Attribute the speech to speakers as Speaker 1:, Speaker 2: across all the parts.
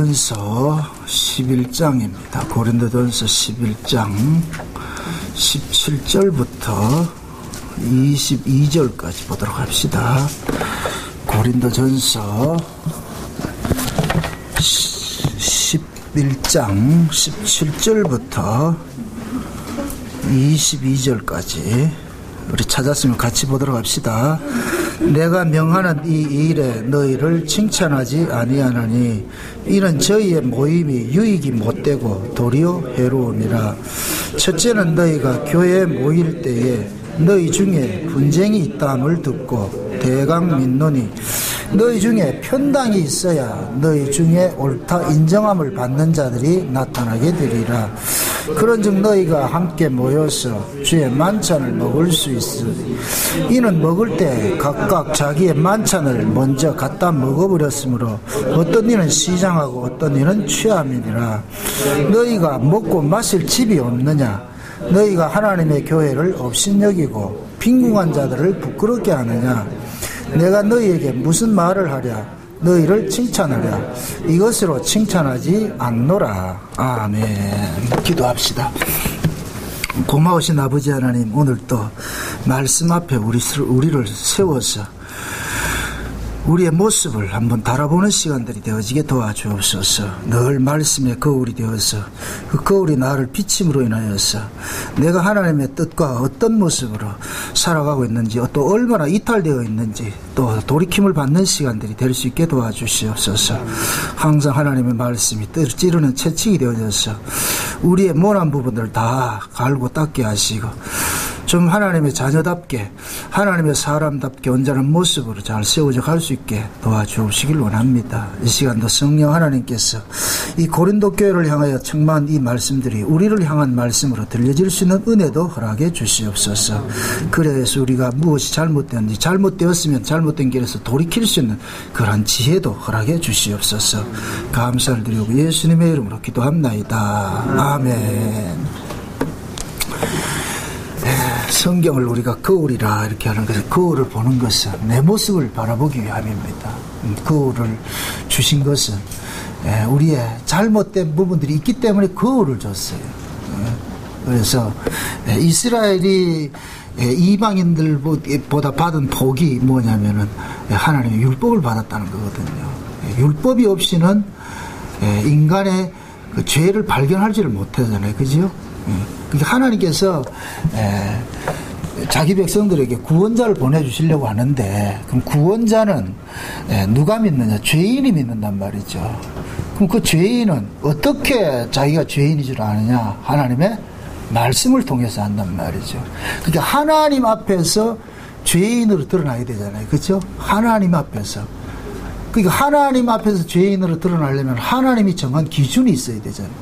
Speaker 1: 고린도전서 11장입니다. 고린도전서 11장 17절부터 22절까지 보도록 합시다. 고린도전서 11장 17절부터 22절까지 우리 찾았으면 같이 보도록 합시다. 내가 명하는 이 일에 너희를 칭찬하지 아니하나니 이는 저희의 모임이 유익이 못되고 도리어 해로움이라. 첫째는 너희가 교회에 모일 때에 너희 중에 분쟁이 있다함을 듣고 대강 믿노니 너희 중에 편당이 있어야 너희 중에 옳다 인정함을 받는 자들이 나타나게 되리라. 그런즉 너희가 함께 모여서 주의 만찬을 먹을 수 있으니 이는 먹을 때 각각 자기의 만찬을 먼저 갖다 먹어버렸으므로 어떤 이는 시장하고 어떤 이는 취함이니라. 너희가 먹고 마실 집이 없느냐? 너희가 하나님의 교회를 업신여기고 빈궁한 자들을 부끄럽게 하느냐? 내가 너희에게 무슨 말을 하랴? 너희를 칭찬하랴? 이것으로 칭찬하지 않노라. 아멘. 기도합시다. 고마우신 아버지 하나님, 오늘 또 말씀 앞에 우리를 세워서 우리의 모습을 한번 달아보는 시간들이 되어지게 도와주옵소서. 늘 말씀의 거울이 되어서 그 거울이 나를 비침으로 인하여서 내가 하나님의 뜻과 어떤 모습으로 살아가고 있는지, 또 얼마나 이탈되어 있는지 또 돌이킴을 받는 시간들이 될 수 있게 도와주시옵소서. 항상 하나님의 말씀이 찌르는 채찍이 되어져서 우리의 모난 부분들 다 갈고 닦게 하시고 좀 하나님의 자녀답게, 하나님의 사람답게 온전한 모습으로 잘 세워져 갈 수 있게 도와주시길 원합니다. 이 시간도 성령 하나님께서 이 고린도 교회를 향하여 청망한 이 말씀들이 우리를 향한 말씀으로 들려질 수 있는 은혜도 허락해 주시옵소서. 그래서 우리가 무엇이 잘못되었는지, 잘못되었으면 잘못된 길에서 돌이킬 수 있는 그러한 지혜도 허락해 주시옵소서. 감사를 드리고 예수님의 이름으로 기도합나이다. 아멘. 성경을 우리가 거울이라 이렇게 하는 것은, 거울을 보는 것은 내 모습을 바라보기 위함입니다. 거울을 주신 것은 우리의 잘못된 부분들이 있기 때문에 거울을 줬어요. 그래서 이스라엘이 이방인들보다 받은 복이 뭐냐면은 하나님의 율법을 받았다는 거거든요. 율법이 없이는 인간의 그 죄를 발견하지를 못하잖아요. 그죠? 그러니까 하나님께서 자기 백성들에게 구원자를 보내주시려고 하는데, 그럼 구원자는 누가 믿느냐? 죄인이 믿는단 말이죠. 그럼 그 죄인은 어떻게 자기가 죄인인 줄 아느냐? 하나님의 말씀을 통해서 한단 말이죠. 그러니까 하나님 앞에서 죄인으로 드러나야 되잖아요. 그렇죠? 하나님 앞에서. 그러니까 하나님 앞에서 죄인으로 드러나려면 하나님이 정한 기준이 있어야 되잖아요.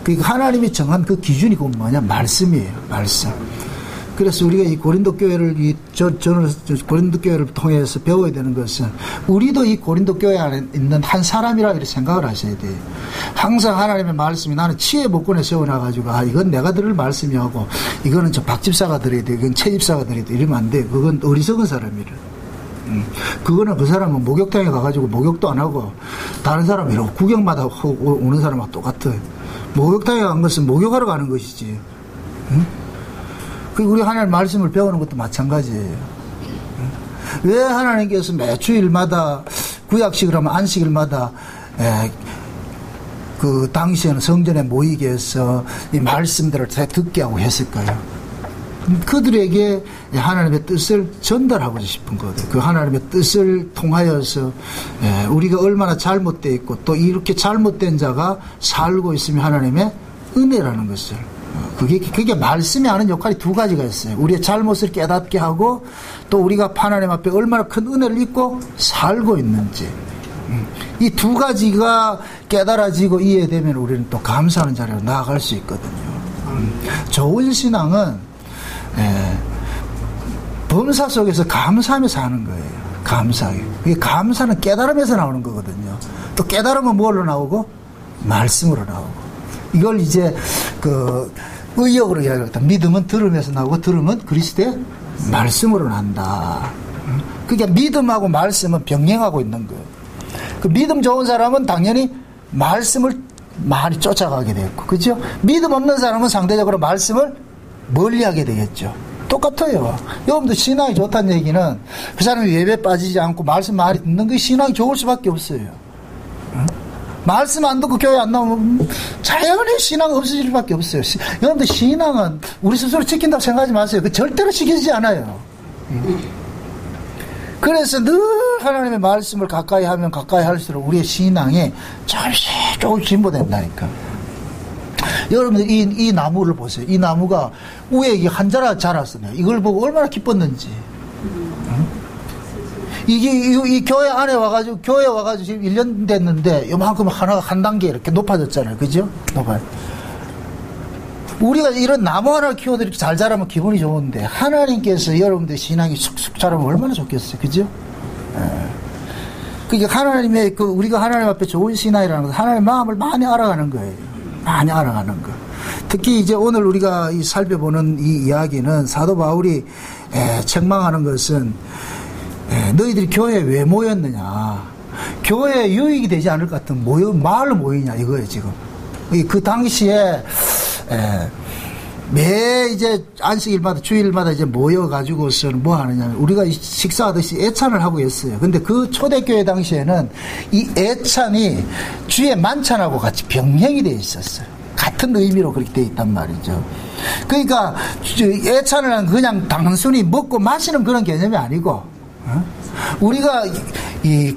Speaker 1: 그러니까 하나님이 정한 그 기준이 곧 뭐냐? 말씀이에요. 말씀. 그래서 우리가 이 고린도 교회를, 저는 고린도 교회를 통해서 배워야 되는 것은, 우리도 이 고린도 교회 안에 있는 한 사람이라 이렇게 생각을 하셔야 돼요. 항상 하나님의 말씀이 나는 치의 복권에 세워놔가지고, 이건 내가 들을 말씀이하고, 이거는 저 박집사가 들어야 돼, 이건 채집사가 들어야 돼, 이러면 안 돼. 그건 어리석은 사람이래. 그거는 그 사람은 목욕탕에 가가지고 목욕도 안 하고, 다른 사람 이러고 구경마다 오는 사람하고 똑같아. 목욕탕에 간 것은 목욕하러 가는 것이지. 응? 우리 하나님 말씀을 배우는 것도 마찬가지예요. 왜 하나님께서 매 주일마다 구약식을 하면 안식일마다 그 당시에는 성전에 모이게 해서 이 말씀들을 다 듣게 하고 했을까요? 그들에게 하나님의 뜻을 전달하고 싶은 거거든요. 그 하나님의 뜻을 통하여서 우리가 얼마나 잘못되어 있고 또 이렇게 잘못된 자가 살고 있으면 하나님의 은혜라는 것을, 그게 말씀이 하는 역할이 두 가지가 있어요. 우리의 잘못을 깨닫게 하고 또 우리가 하나님 앞에 얼마나 큰 은혜를 입고 살고 있는지, 이 두 가지가 깨달아지고 이해되면 우리는 또 감사하는 자리로 나아갈 수 있거든요. 좋은 신앙은 범사 속에서 감사하며 사는 거예요. 감사하게. 이게 감사는 깨달음에서 나오는 거거든요. 또 깨달음은 뭘로 나오고? 말씀으로 나오고. 이걸 이제 의역으로 이야기합니다. 믿음은 들음에서 나오고 들음은 그리스도의 말씀으로 난다. 그러니까 믿음하고 말씀은 병행하고 있는 거예요. 그 믿음 좋은 사람은 당연히 말씀을 많이 쫓아가게 됐고, 그죠? 믿음 없는 사람은 상대적으로 말씀을 멀리 하게 되겠죠. 똑같아요. 여러분들 신앙이 좋다는 얘기는 그 사람이 예배 빠지지 않고 말씀 많이 듣는 게 신앙이 좋을 수밖에 없어요. 응? 말씀 안 듣고 교회 안 나오면 자연히 신앙 없어질 수밖에 없어요. 여러분들 신앙은 우리 스스로 지킨다고 생각하지 마세요. 그 절대로 지키지 않아요. 그래서 늘 하나님의 말씀을 가까이 하면 가까이 할수록 우리의 신앙이 조금씩 진보된다니까. 여러분들 이 나무를 보세요. 이 나무가 위에 한 자락 자랐어요. 이걸 보고 얼마나 기뻤는지. 응? 이 교회 안에 와가지고 지금 1년 됐는데 요만큼 하나가 한 단계 이렇게 높아졌잖아요. 그죠? 높아요. 우리가 이런 나무 하나를 키워도 이렇게 잘 자라면 기분이 좋은데, 하나님께서 여러분들 신앙이 쑥쑥 자라면 얼마나 좋겠어요. 그죠? 그게 하나님의, 우리가 하나님 앞에 좋은 신앙이라는 것은 하나님의 마음을 많이 알아가는 거예요. 많이 알아가는 거. 특히 이제 오늘 우리가 살펴보는 이 이야기는 사도 바울이 책망하는 것은, 너희들이 교회에 왜 모였느냐. 교회에 유익이 되지 않을 것 같은 말로 모이냐, 이거예요, 지금. 그 당시에, 매 이제 안식일마다 주일마다 이제 모여가지고서는 뭐 하느냐. 우리가 식사하듯이 애찬을 하고 있어요. 근데 그 초대교회 당시에는 이 애찬이 주의 만찬하고 같이 병행이 되어 있었어요. 같은 의미로 그렇게 되어 있단 말이죠. 그러니까 애찬을 그냥 단순히 먹고 마시는 그런 개념이 아니고, 우리가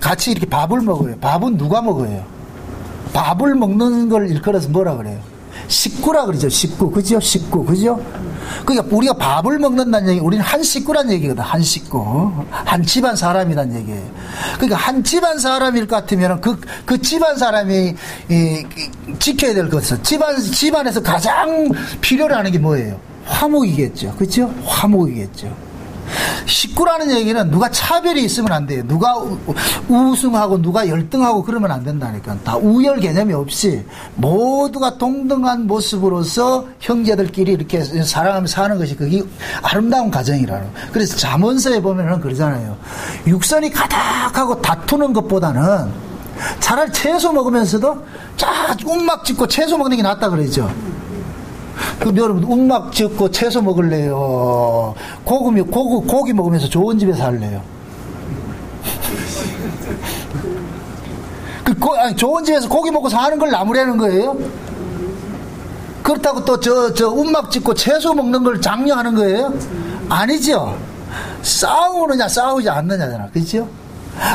Speaker 1: 같이 이렇게 밥을 먹어요. 밥은 누가 먹어요? 밥을 먹는 걸 일컬어서 뭐라 그래요? 식구라 그러죠. 식구. 그죠? 식구. 그죠? 그러니까 우리가 밥을 먹는다는 얘기, 우리는 한 식구란 얘기거든. 한 식구. 한 집안 사람이란 얘기예요. 그러니까 한 집안 사람일 것 같으면 그 집안 사람이 지켜야 될 것은 집안에서 가장 필요로 하는 게 뭐예요? 화목이겠죠. 그죠? 화목이겠죠. 식구라는 얘기는 누가 차별이 있으면 안 돼요. 누가 우승하고 누가 열등하고 그러면 안 된다니까. 다 우열 개념이 없이 모두가 동등한 모습으로서 형제들끼리 이렇게 사랑하며 사는 것이 그게 아름다운 가정이라는. 그래서 잠언서에 보면은 그러잖아요. 육선이 가득하고 다투는 것보다는 차라리 채소 먹으면서도 움막 짚고 채소 먹는 게 낫다 그러죠. 그럼 여러분, 움막 짚고 채소 먹을래요? 고기 먹으면서 좋은 집에서 살래요? 좋은 집에서 고기 먹고 사는 걸 나무라는 거예요? 그렇다고 또 움막 짚고 채소 먹는 걸 장려하는 거예요? 아니죠. 싸우느냐, 싸우지 않느냐잖아. 그죠?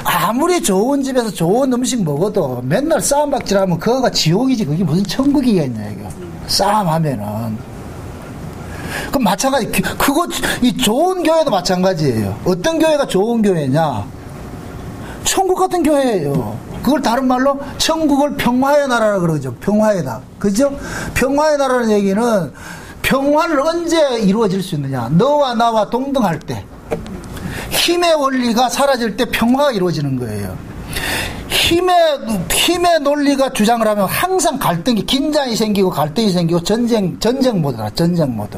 Speaker 1: 아무리 좋은 집에서 좋은 음식 먹어도 맨날 싸움박질하면 그거가 지옥이지. 그게 무슨 천국이겠냐, 이거. 싸움하면은. 그럼 마찬가지, 이 좋은 교회도 마찬가지예요. 어떤 교회가 좋은 교회냐? 천국 같은 교회예요. 그걸 다른 말로 천국을 평화의 나라라 그러죠. 평화의 나라. 그죠? 평화의 나라는 얘기는 평화를 언제 이루어질 수 있느냐? 너와 나와 동등할 때. 힘의 원리가 사라질 때 평화가 이루어지는 거예요. 힘의 논리가 주장을 하면 항상 갈등이, 긴장이 생기고 갈등이 생기고 전쟁 모드라, 전쟁 모드.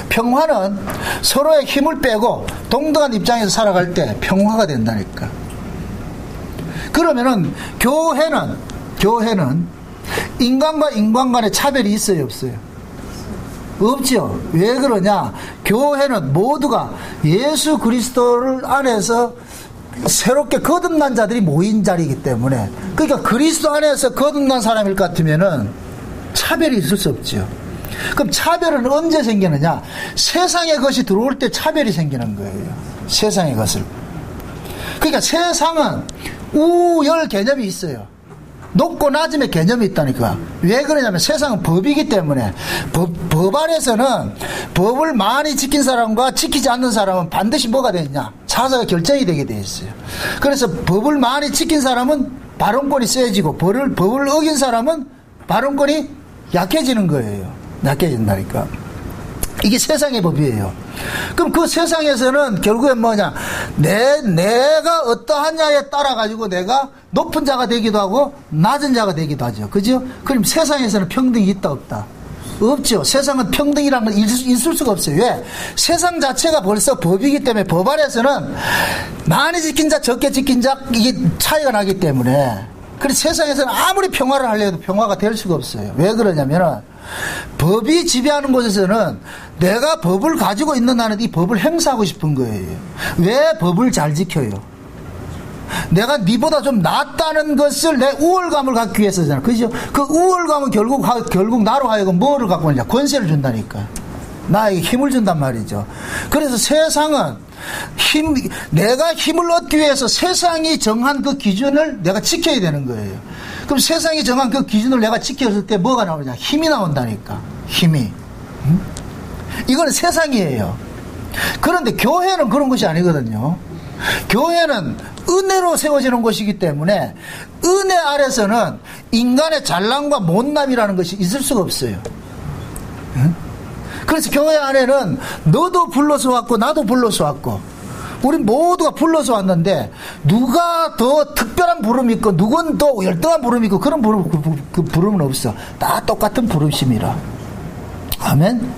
Speaker 1: 평화는 서로의 힘을 빼고 동등한 입장에서 살아갈 때 평화가 된다니까. 그러면은 교회는 인간과 인간 간의 차별이 있어요, 없어요? 없죠. 왜 그러냐? 교회는 모두가 예수 그리스도를 안에서 새롭게 거듭난 자들이 모인 자리이기 때문에, 그러니까 그리스도 안에서 거듭난 사람일 것 같으면은 차별이 있을 수 없죠. 그럼 차별은 언제 생기느냐? 세상의 것이 들어올 때 차별이 생기는 거예요. 세상의 것을. 그러니까 세상은 우열 개념이 있어요. 높고 낮음의 개념이 있다니까. 왜 그러냐면 세상은 법이기 때문에 법 안에서는 법을 많이 지킨 사람과 지키지 않는 사람은 반드시 뭐가 되느냐? 차사가 결정이 되게 돼 있어요. 그래서 법을 많이 지킨 사람은 발언권이 세지고 법을 어긴 사람은 발언권이 약해지는 거예요. 약해진다니까. 이게 세상의 법이에요. 그럼 그 세상에서는 결국엔 뭐냐? 내가 어떠하냐에 따라 가지고 내가 높은 자가 되기도 하고 낮은 자가 되기도 하죠. 그죠? 그럼 세상에서는 평등이 있다 없다? 없죠. 세상은 평등이라는 건 있을 수가 없어요. 왜? 세상 자체가 벌써 법이기 때문에 법 안에서는 많이 지킨 자, 적게 지킨 자, 이게 차이가 나기 때문에 그래서 세상에서는 아무리 평화를 하려도 평화가 될 수가 없어요. 왜 그러냐면은 법이 지배하는 곳에서는 내가 법을 가지고 있는 한은 이 법을 행사하고 싶은 거예요. 왜 법을 잘 지켜요? 내가 니보다 좀 낫다는 것을 내 우월감을 갖기 위해서잖아. 그죠? 그 우월감은 결국 나로 하여금 뭐를 갖고 있냐? 권세를 준다니까. 나에게 힘을 준단 말이죠. 그래서 세상은 내가 힘을 얻기 위해서 세상이 정한 그 기준을 내가 지켜야 되는 거예요. 그럼 세상이 정한 그 기준을 내가 지켰을 때 뭐가 나오냐? 힘이 나온다니까. 힘이. 이거는 세상이에요. 그런데 교회는 그런 것이 아니거든요. 교회는 은혜로 세워지는 것이기 때문에 은혜 아래서는 인간의 잘남과 못남이라는 것이 있을 수가 없어요. 그래서 교회 안에는 너도 불러서 왔고 나도 불러서 왔고 우리 모두가 불러서 왔는데 누가 더 특별한 부름이 있고 누군 더 열등한 부름이 있고 그런 그 부름은 없어. 다 똑같은 부름심이라. 아멘.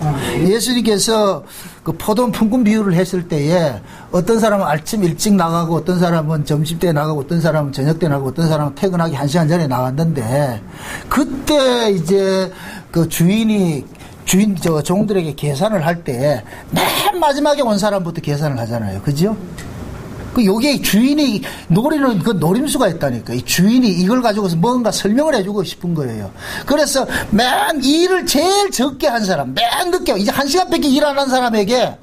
Speaker 1: 예수님께서 그 포도 품꾼 비유를 했을 때에 어떤 사람은 아침 일찍 나가고 어떤 사람은 점심때 나가고 어떤 사람은 저녁때 나가고 어떤 사람은 퇴근하기 1시간 전에 나갔는데 그때 이제 그 종들에게 계산을 할 때 맨 마지막에 온 사람부터 계산을 하잖아요. 그죠? 요게 주인이 노리는 그 노림수가 있다니까. 이 주인이 이걸 가지고서 뭔가 설명을 해주고 싶은 거예요. 그래서 맨 일을 제일 적게 한 사람, 맨 늦게, 이제 1시간밖에 일 안 한 사람에게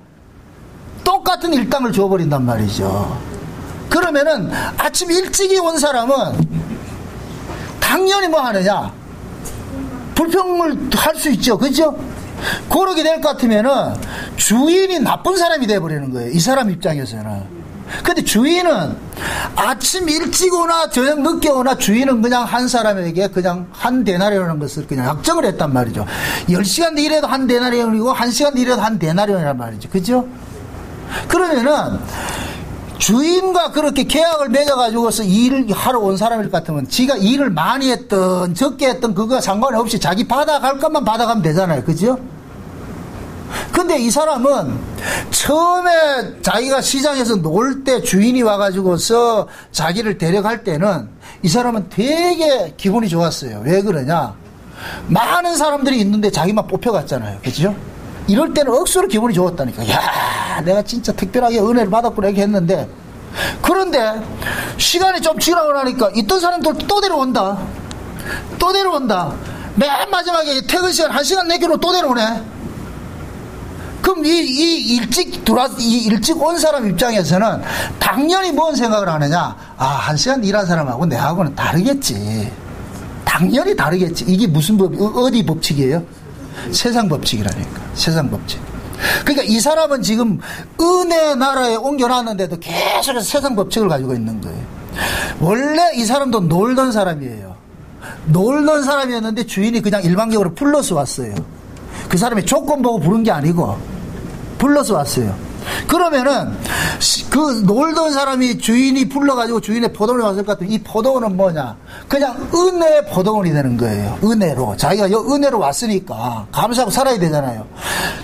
Speaker 1: 똑같은 일당을 줘버린단 말이죠. 그러면은 아침 일찍이 온 사람은 당연히 뭐 하느냐? 불평을 할 수 있죠. 그죠? 그러게 될 것 같으면은 주인이 나쁜 사람이 돼버리는 거예요. 이 사람 입장에서는. 근데 주인은 아침 일찍 오나 저녁 늦게 오나 주인은 그냥 한 사람에게 그냥 한 데나리온이라는 것을 그냥 약정을 했단 말이죠. 10시간 일해도 한 데나리온이고 1시간 일해도 한 데나리온이란 말이죠. 그죠? 그러면은 주인과 그렇게 계약을 맺어가지고서 일을 하러 온 사람일 것 같으면 지가 일을 많이 했던 적게 했던 그거 상관없이 자기 받아갈 것만 받아가면 되잖아요. 그죠? 근데 이 사람은 처음에 자기가 시장에서 놀 때 주인이 와가지고서 자기를 데려갈 때는 이 사람은 되게 기분이 좋았어요. 왜 그러냐? 많은 사람들이 있는데 자기만 뽑혀갔잖아요. 그죠? 이럴 때는 억수로 기분이 좋았다니까. 야, 내가 진짜 특별하게 은혜를 받았구나 이렇게 했는데, 그런데 시간이 좀 지나고 나니까 있던 사람들 또 데려온다. 또 데려온다. 맨 마지막에 퇴근 시간 1시간 내기로 또 데려오네. 그럼 일찍 온 사람 입장에서는 당연히 뭔 생각을 하느냐? 아, 1시간 일한 사람하고 내하고는 다르겠지. 당연히 다르겠지. 이게 무슨 어디 법칙이에요? 세상 법칙이라니까. 세상 법칙. 그러니까 이 사람은 지금 은혜 나라에 옮겨놨는데도 계속해서 세상 법칙을 가지고 있는 거예요. 원래 이 사람도 놀던 사람이에요. 놀던 사람이었는데 주인이 그냥 일방적으로 불러서 왔어요. 그 사람이 조건 보고 부른 게 아니고 불러서 왔어요. 그러면은 그 놀던 사람이 주인이 불러가지고 주인의 포도원에 왔을 것 같으면 이 포도원은 뭐냐? 그냥 은혜의 포도원이 되는 거예요. 은혜로. 자기가 은혜로 왔으니까 감사하고 살아야 되잖아요.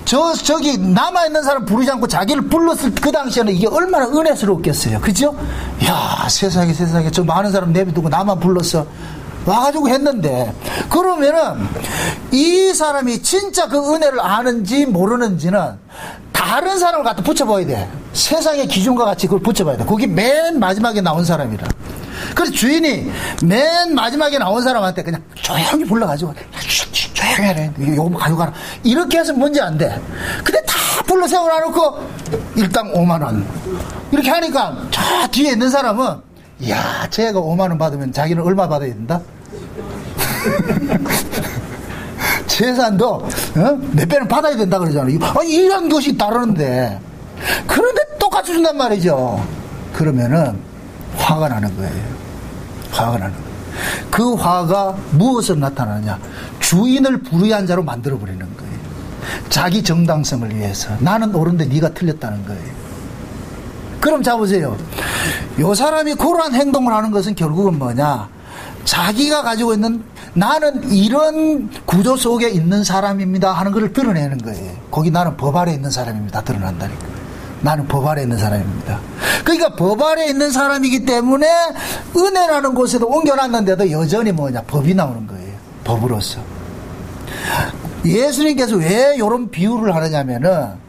Speaker 1: 저기 남아있는 사람 부르지 않고 자기를 불렀을 그 당시에는 이게 얼마나 은혜스러웠겠어요. 그죠? 야, 세상에 저 많은 사람 내비두고 나만 불렀어. 와가지고 했는데, 그러면은 이 사람이 진짜 그 은혜를 아는지 모르는지는 다른 사람을 갖다 붙여봐야 돼. 세상의 기준과 같이 그걸 붙여봐야 돼. 거기 맨 마지막에 나온 사람이라. 그래서 주인이 맨 마지막에 나온 사람한테 그냥 조용히 불러가지고 조용히 하래. 요거 가져가라. 이렇게 해서 문제 안 돼. 근데 다 불러 세워놔놓고 일당 5만원. 이렇게 하니까 저 뒤에 있는 사람은 이야, 쟤가 5만원 받으면 자기는 얼마 받아야 된다? 재산도 몇 배는 받아야 된다 그러잖아요. 아니, 이런 것이 다르는데 그런데 똑같이 준단 말이죠. 그러면은 화가 나는 거예요. 화가 나는 거예요. 그 화가 무엇으로 나타나느냐? 주인을 불의한 자로 만들어버리는 거예요. 자기 정당성을 위해서. 나는 옳은데 네가 틀렸다는 거예요. 그럼 자보세요. 요 사람이 그러한 행동을 하는 것은 결국은 뭐냐? 자기가 가지고 있는 나는 이런 구조 속에 있는 사람입니다 하는 것을 드러내는 거예요. 거기 나는 법 아래 있는 사람입니다 드러난다니까. 나는 법 아래 있는 사람입니다. 그러니까 법 아래 있는 사람이기 때문에 은혜라는 곳에도 옮겨놨는데도 여전히 뭐냐? 법이 나오는 거예요. 법으로서. 예수님께서 왜 이런 비유를 하느냐면은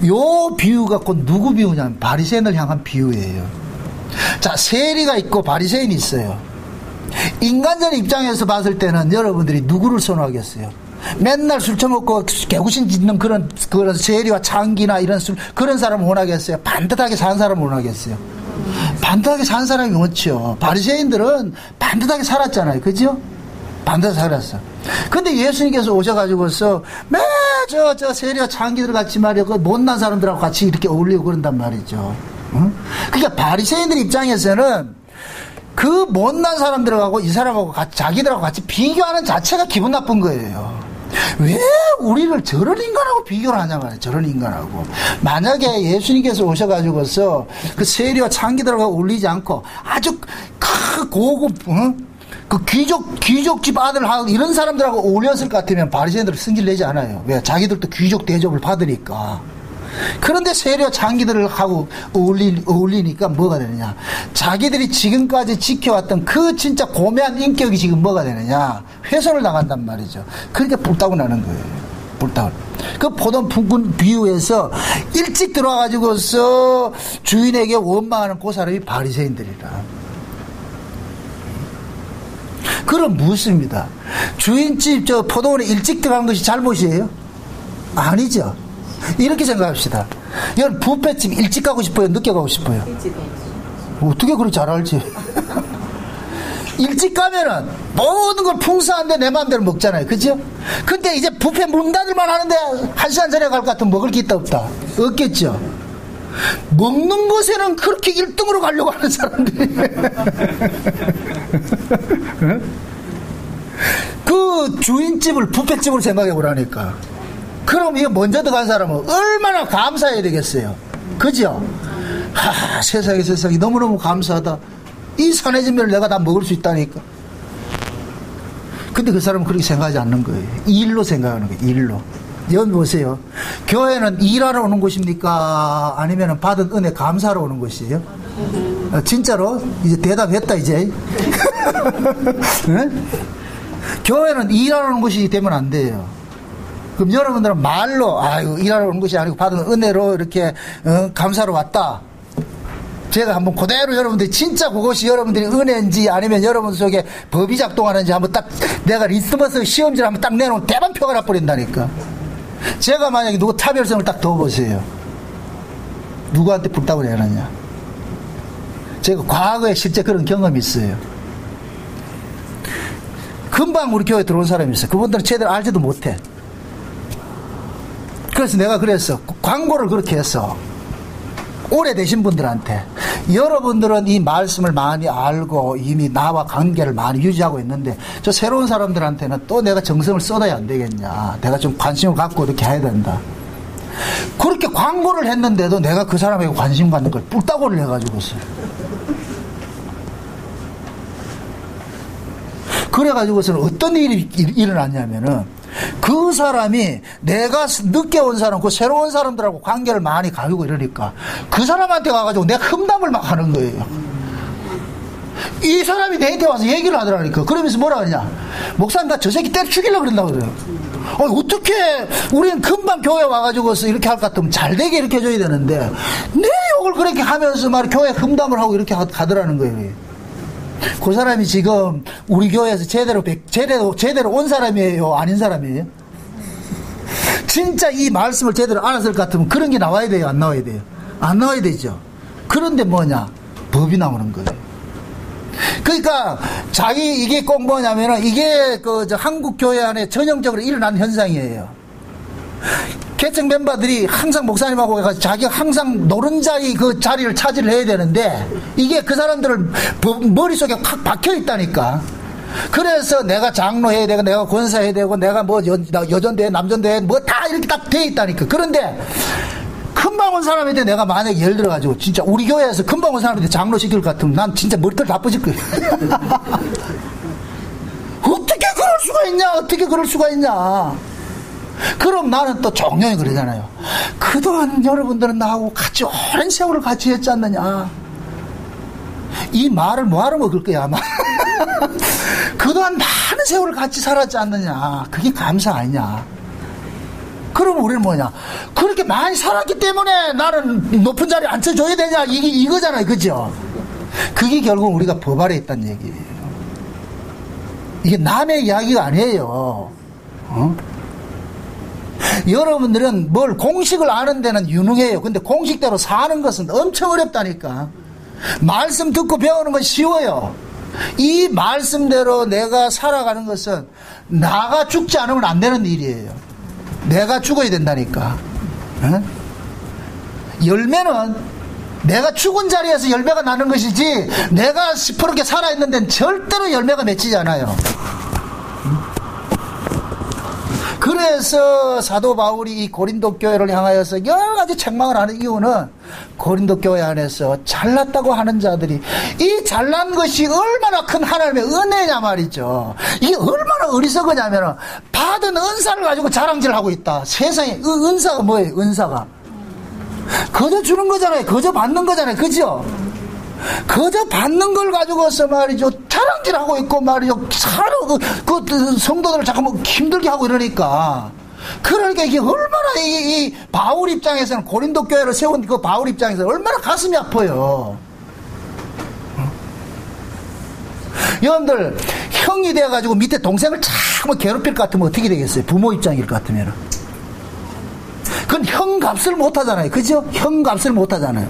Speaker 1: 요 비유가 곧 누구 비유냐면 바리새인을 향한 비유예요. 자, 세리가 있고 바리새인이 있어요. 인간적인 입장에서 봤을 때는 여러분들이 누구를 선호하겠어요? 맨날 술 처먹고 개구신 짓는 그런 세리와 창기나 그런 사람을 원하겠어요? 반듯하게 사는 사람을 원하겠어요? 반듯하게 사는 사람이 원죠. 바리새인들은 반듯하게 살았잖아요. 그죠? 반듯하게 살았어. 근데 예수님께서 오셔가지고서 저 세리와 창기들 같이 말이야, 그 못난 사람들하고 같이 이렇게 어울리고 그런단 말이죠. 응? 그러니까 바리새인들 입장에서는 그 못난 사람들하고 이 사람하고 같이, 자기들하고 같이 비교하는 자체가 기분 나쁜 거예요. 왜 우리를 저런 인간하고 비교를 하냐 말이에요. 저런 인간하고. 만약에 예수님께서 오셔가지고서 그 세리와 창기들하고 어울리지 않고 아주 고급, 그 귀족집 아들하고 이런 사람들하고 어울렸을 것 같으면 바리새인들은 승질내지 않아요. 왜? 자기들도 귀족 대접을 받으니까. 그런데 세리와 창기들하고 어울리니까 뭐가 되느냐? 자기들이 지금까지 지켜왔던 그 진짜 고매한 인격이 지금 뭐가 되느냐? 훼손을 당한단 말이죠. 그러니까 불타고 나는 거예요. 불타고. 그 포도 붉은 비유에서 일찍 들어와가지고서 주인에게 원망하는 그 사람이 바리새인들이라. 그럼 묻습니다. 주인집 저 포도원에 일찍 들어간 것이 잘못이에요? 아니죠. 이렇게 생각합시다. 여러분 뷔페집 일찍 가고 싶어요? 늦게 가고 싶어요? 어떻게 그렇게 잘 알지? 일찍 가면은 모든 걸 풍성한데 내 마음대로 먹잖아요. 그죠? 근데 이제 뷔페 문 닫을만 하는데 1시간 전에 갈 것 같으면 먹을 게 있다 없다? 없겠죠? 먹는 것에는 그렇게 1등으로 가려고 하는 사람들이 그 주인집을 뷔페집으로 생각해 보라니까. 그럼 이거 먼저 들어간 사람은 얼마나 감사해야 되겠어요. 그죠? 세상에 너무너무 감사하다. 이 산해진 면을 내가 다 먹을 수 있다니까. 근데 그 사람은 그렇게 생각하지 않는 거예요. 일로 생각하는 거예요. 일로. 여기 보세요. 교회는 일하러 오는 곳입니까? 아니면 받은 은혜 감사로 오는 곳이에요? 진짜로? 이제 대답했다 이제. 네? 교회는 일하러 오는 곳이 되면 안 돼요. 그럼 여러분들은 말로 아이고 일하러 오는 것이 아니고 받은 은혜로 이렇게 감사로 왔다. 제가 한번 그대로 여러분들이 진짜 그것이 여러분들이 은혜인지 아니면 여러분 속에 법이 작동하는지 한번 딱 내가 리스머스 시험지를 한번 딱 내놓으면 대반표가 나버린다니까. 제가 만약에 누구 차별성을 딱 둬보세요. 누구한테 불닭을 해놨냐. 제가 과거에 실제 그런 경험이 있어요. 금방 우리 교회에 들어온 사람이 있어요. 그분들은 제대로 알지도 못해. 그래서 내가 그랬어. 광고를 그렇게 했어. 오래되신 분들한테. 여러분들은 이 말씀을 많이 알고 이미 나와 관계를 많이 유지하고 있는데 저 새로운 사람들한테는 또 내가 정성을 쏟아야 안 되겠냐. 내가 좀 관심을 갖고 이렇게 해야 된다. 그렇게 광고를 했는데도 내가 그 사람에게 관심 갖는 걸 뿔따구를 해가지고서. 그래가지고서는 어떤 일이 일어났냐면은 그 사람이 내가 늦게 온 사람, 그 새로운 사람들하고 관계를 많이 가지고 이러니까 그 사람한테 가가지고 내가 흠담을 막 하는 거예요. 이 사람이 내한테 와서 얘기를 하더라니까. 그러면서 뭐라 하냐. 목사님 나 저 새끼 때려 죽이려고 그런다고 그래요. 어떻게 우리는 금방 교회 와가지고서 이렇게 할 것 같으면 잘되게 이렇게 해줘야 되는데 내 욕을 그렇게 하면서 말 교회 흠담을 하고 이렇게 가더라는 거예요. 그 사람이 지금 우리 교회에서 제대로 온 사람이에요? 아닌 사람이에요? 진짜 이 말씀을 제대로 알았을 것 같으면 그런 게 나와야 돼요? 안 나와야 돼요? 안 나와야 되죠. 그런데 뭐냐? 법이 나오는 거예요. 그러니까 이게 꼭 뭐냐면은 이게 한국 교회 안에 전형적으로 일어나는 현상이에요. 개척 멤버들이 항상 목사님하고 가서 자기가 항상 노른자리 그 자리를 차지를 해야 되는데 이게 그 사람들을 머릿속에 확 박혀 있다니까. 그래서 내가 장로해야 되고 내가 권사해야 되고 내가 뭐 여전대 남전대 뭐 다 이렇게 딱 돼 있다니까. 그런데 금방 온 사람한테 내가 만약에 예를 들어가지고 진짜 우리 교회에서 금방 온 사람한테 장로 시킬 것 같으면 난 진짜 머리털 다 부질 거야. 어떻게 그럴 수가 있냐. 그럼 나는 또 종용이 그러잖아요. 그동안 여러분들은 나하고 같이 오랜 세월을 같이 했지 않느냐. 이 말을 뭐하러 먹을 거야 아마. 그동안 많은 세월을 같이 살았지 않느냐. 그게 감사 아니냐. 그럼 우리는 뭐냐, 그렇게 많이 살았기 때문에 나는 높은 자리에 앉혀줘야 되냐, 이거잖아요. 그죠? 그게 결국 우리가 법 아래 있다는 얘기예요. 이게 남의 이야기가 아니에요. 여러분들은 뭘 공식을 아는 데는 유능해요. 근데 공식대로 사는 것은 엄청 어렵다니까. 말씀 듣고 배우는 건 쉬워요. 이 말씀대로 내가 살아가는 것은 나가 죽지 않으면 안 되는 일이에요. 내가 죽어야 된다니까. 열매는 내가 죽은 자리에서 열매가 나는 것이지, 내가 시퍼렇게 살아있는 데는 절대로 열매가 맺히지 않아요. 그래서 사도 바울이 이 고린도 교회를 향하여서 여러 가지 책망을 하는 이유는, 고린도 교회 안에서 잘났다고 하는 자들이, 이 잘난 것이 얼마나 큰 하나님의 은혜냐 말이죠. 이게 얼마나 어리석으냐면, 받은 은사를 가지고 자랑질을 하고 있다. 세상에 은사가 뭐예요? 은사가 거저 주는 거잖아요. 거저 받는 거잖아요. 그죠? 거저 받는 걸 가지고서 말이죠, 자랑질하고 있고 말이죠, 그 성도들을 잠깐만 힘들게 하고 이러니까. 그러니까 이게 얼마나 이 바울 입장에서는, 고린도 교회를 세운 그 바울 입장에서 얼마나 가슴이 아파요. 여러분들 형이 돼가지고 밑에 동생을 참 괴롭힐 것 같으면 어떻게 되겠어요? 부모 입장일 것 같으면. 그건 형 값을 못 하잖아요. 그죠? 형 값을 못 하잖아요.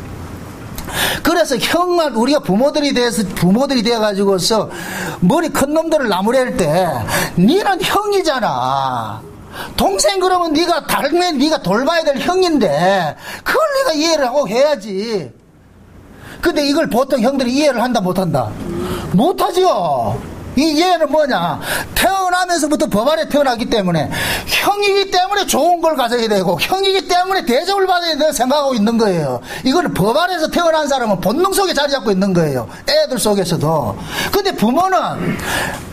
Speaker 1: 그래서 형만, 우리가 부모들이 돼가지고서 머리 큰 놈들을 나무랄 때, 니는 형이잖아. 동생 그러면 네가 돌봐야 될 형인데, 그걸 네가 이해를 하고 해야지. 근데 이걸 보통 형들이 이해를 한다 못한다? 못하지요. 이 이해는 뭐냐, 태어나면서부터 법 아래 태어나기 때문에, 형이기 때문에 좋은 걸 가져야 되고, 형이기 때문에 대접을 받아야 된다고 생각하고 있는 거예요. 이거는 법 아래에서 태어난 사람은 본능 속에 자리 잡고 있는 거예요. 애들 속에서도. 근데 부모는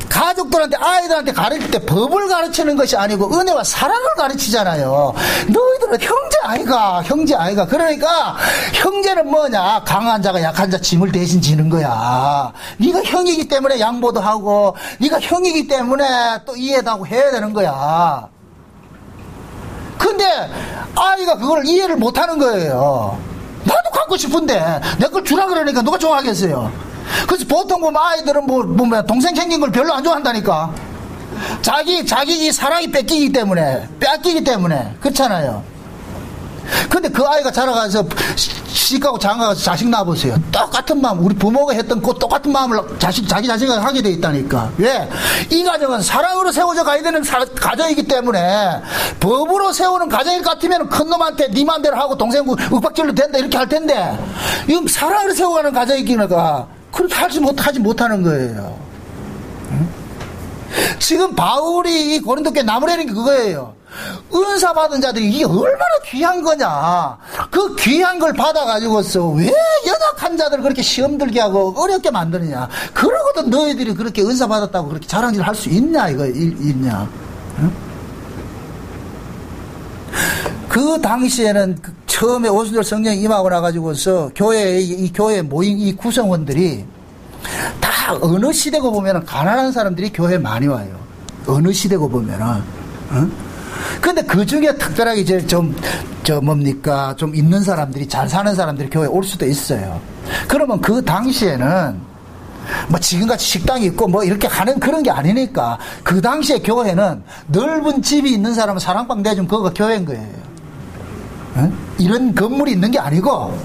Speaker 1: 가족들한테, 아이들한테 가르칠 때 법을 가르치는 것이 아니고 은혜와 사랑을 가르치잖아요. 너희들은 형제 아이가. 그러니까 형제는 뭐냐, 강한 자가 약한 자 짐을 대신 지는 거야. 네가 형이기 때문에 양보도 하고, 네가 형이기 때문에 또 이해도 하고 해야 되는 거야. 근데 아이가 그걸 이해를 못하는 거예요. 나도 갖고 싶은데 내 걸 주라 그러니까 누가 좋아하겠어요? 그래서 보통 보면 아이들은 동생 생긴 걸 별로 안 좋아한다니까. 자기 이 사랑이 뺏기기 때문에 그렇잖아요. 근데 그 아이가 자라가서 시집가고 장가가서 자식 낳아보세요. 똑같은 마음, 우리 부모가 했던 그 똑같은 마음을 자기 자식이 하게 돼 있다니까. 왜? 이 가정은 사랑으로 세워져 가야 되는 가정이기 때문에, 법으로 세우는 가정일 같으면 큰 놈한테 네 맘대로 하고 동생 윽박질로 된다 이렇게 할 텐데, 이건 사랑으로 세워가는 가정이니까 그렇게 하지 못하는 거예요. 응? 지금 바울이 이 고린도 교회 나무라는 게 그거예요. 은사 받은 자들이 이게 얼마나 귀한 거냐. 그 귀한 걸 받아가지고서 왜 연약한 자들을 그렇게 시험 들게 하고 어렵게 만드느냐. 그러고도 너희들이 그렇게 은사 받았다고 그렇게 자랑질 할 수 있냐, 있냐. 응? 그 당시에는 처음에 오순절 성령이 임하고 나가지고서 이 교회 모임 이 구성원들이 다 어느 시대고 보면은 가난한 사람들이 교회에 많이 와요. 어느 시대고 보면은. 응? 근데 그 중에 특별하게 이제 좀 있는 사람들이, 잘 사는 사람들이 교회에 올 수도 있어요. 그러면 그 당시에는 지금같이 식당이 있고 이렇게 하는 그런 게 아니니까, 그 당시에 교회는 넓은 집이 있는 사람은 사랑방 내주면 그거가 교회인 거예요. 응? 이런 건물이 있는 게 아니고,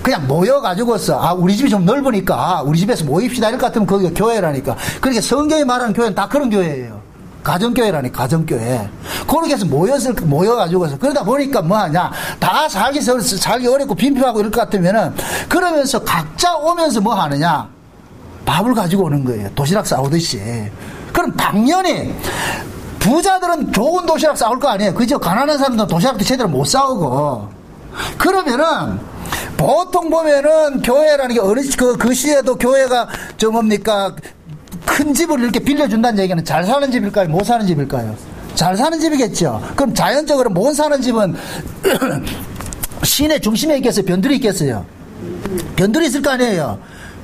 Speaker 1: 그냥 모여가지고서, 우리 집이 좀 넓으니까 우리 집에서 모입시다 이럴 것 같으면 거기가 교회라니까. 그러니까 성경이 말하는 교회는 다 그런 교회예요. 가정교회라니, 가정교회. 그렇게 해서 모여가지고서, 그러다 보니까 뭐하냐, 다 살기 어렵고 빈핍하고 이럴 것 같으면은, 그러면서 각자 오면서 뭐 하느냐, 밥을 가지고 오는 거예요. 도시락 싸우듯이. 그럼 당연히 부자들은 좋은 도시락 싸울 거 아니에요. 그죠? 가난한 사람들은 도시락도 제대로 못 싸우고. 그러면은 보통 보면은 교회라는 게 그 시에도 교회가 큰 집을 이렇게 빌려준다는 얘기는 잘 사는 집일까요? 못 사는 집일까요? 잘 사는 집이겠죠. 그럼 자연적으로 못 사는 집은 시내 중심에 있겠어요? 변두리 있겠어요? 변두리 있을 거 아니에요?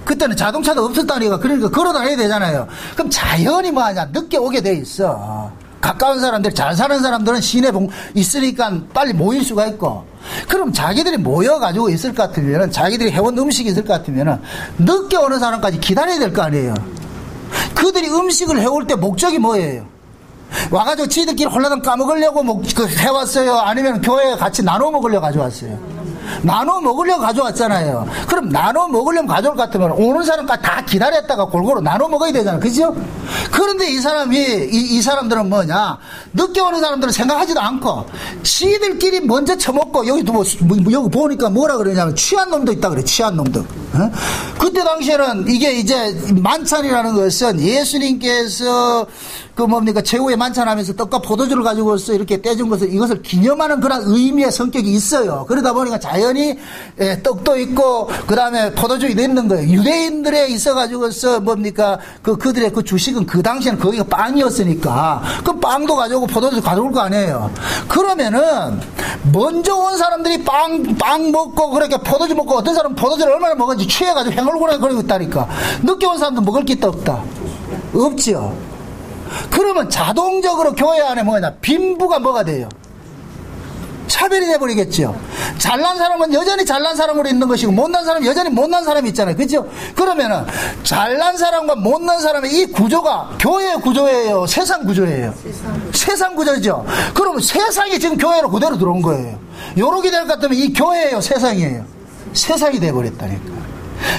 Speaker 1: 그때는 자동차도 없었다니까. 그러니까 걸어 다녀야 되잖아요. 그럼 자연히 뭐 하냐? 늦게 오게 돼 있어. 가까운 사람들, 잘 사는 사람들은 시내 있으니까 빨리 모일 수가 있고. 그럼 자기들이 모여가지고 있을 것 같으면은, 자기들이 해온 음식이 있을 것 같으면은, 늦게 오는 사람까지 기다려야 될 거 아니에요. 그들이 음식을 해올 때 목적이 뭐예요? 와가지고 지들끼리 홀라당 까먹으려고 해왔어요? 아니면 교회에 같이 나눠 먹으려고 가져왔어요? 나눠 먹으려고 가져왔잖아요. 그럼 나눠 먹으려고 가져올 것 같으면 오는 사람까지 다 기다렸다가 골고루 나눠 먹어야 되잖아요. 그죠? 그런데 이 사람들은 뭐냐? 늦게 오는 사람들은 생각하지도 않고 시들끼리 먼저 처먹고, 여기 여기 보니까 뭐라 그러냐면 취한 놈도 있다 그래. 취한 놈도. 어? 그때 당시에는 이게 이제 만찬이라는 것은 예수님께서 최후의 만찬하면서 떡과 포도주를 가지고서 이렇게 떼준 것을, 이것을 기념하는 그런 의미의 성격이 있어요. 그러다 보니까 자연히 떡도 있고 그 다음에 포도주도 있는 거예요. 유대인들에 있어가지고서 그들의 그 주식은 그 당시에는 거기가 빵이었으니까 그 빵도 가져오고 포도주 가져올 거 아니에요. 그러면은 먼저 온 사람들이 빵 먹고 그렇게 포도주 먹고, 어떤 사람은 포도주를 얼마나 먹었는지 취해가지고 횡얼거리고 있다니까. 늦게 온 사람도 먹을 게 없다. 없지요. 그러면 자동적으로 교회 안에 빈부가 뭐가 돼요? 차별이 돼버리겠죠. 잘난 사람은 여전히 잘난 사람으로 있는 것이고, 못난 사람은 여전히 못난 사람이 있잖아요. 그죠? 그러면은 잘난 사람과 못난 사람의 이 구조가 교회의 구조예요? 세상 구조예요? 세상 구조죠. 그러면 세상이 지금 교회로 그대로 들어온 거예요. 요렇게 될 것 같으면 이 교회예요? 세상이에요? 세상이 돼버렸다니까.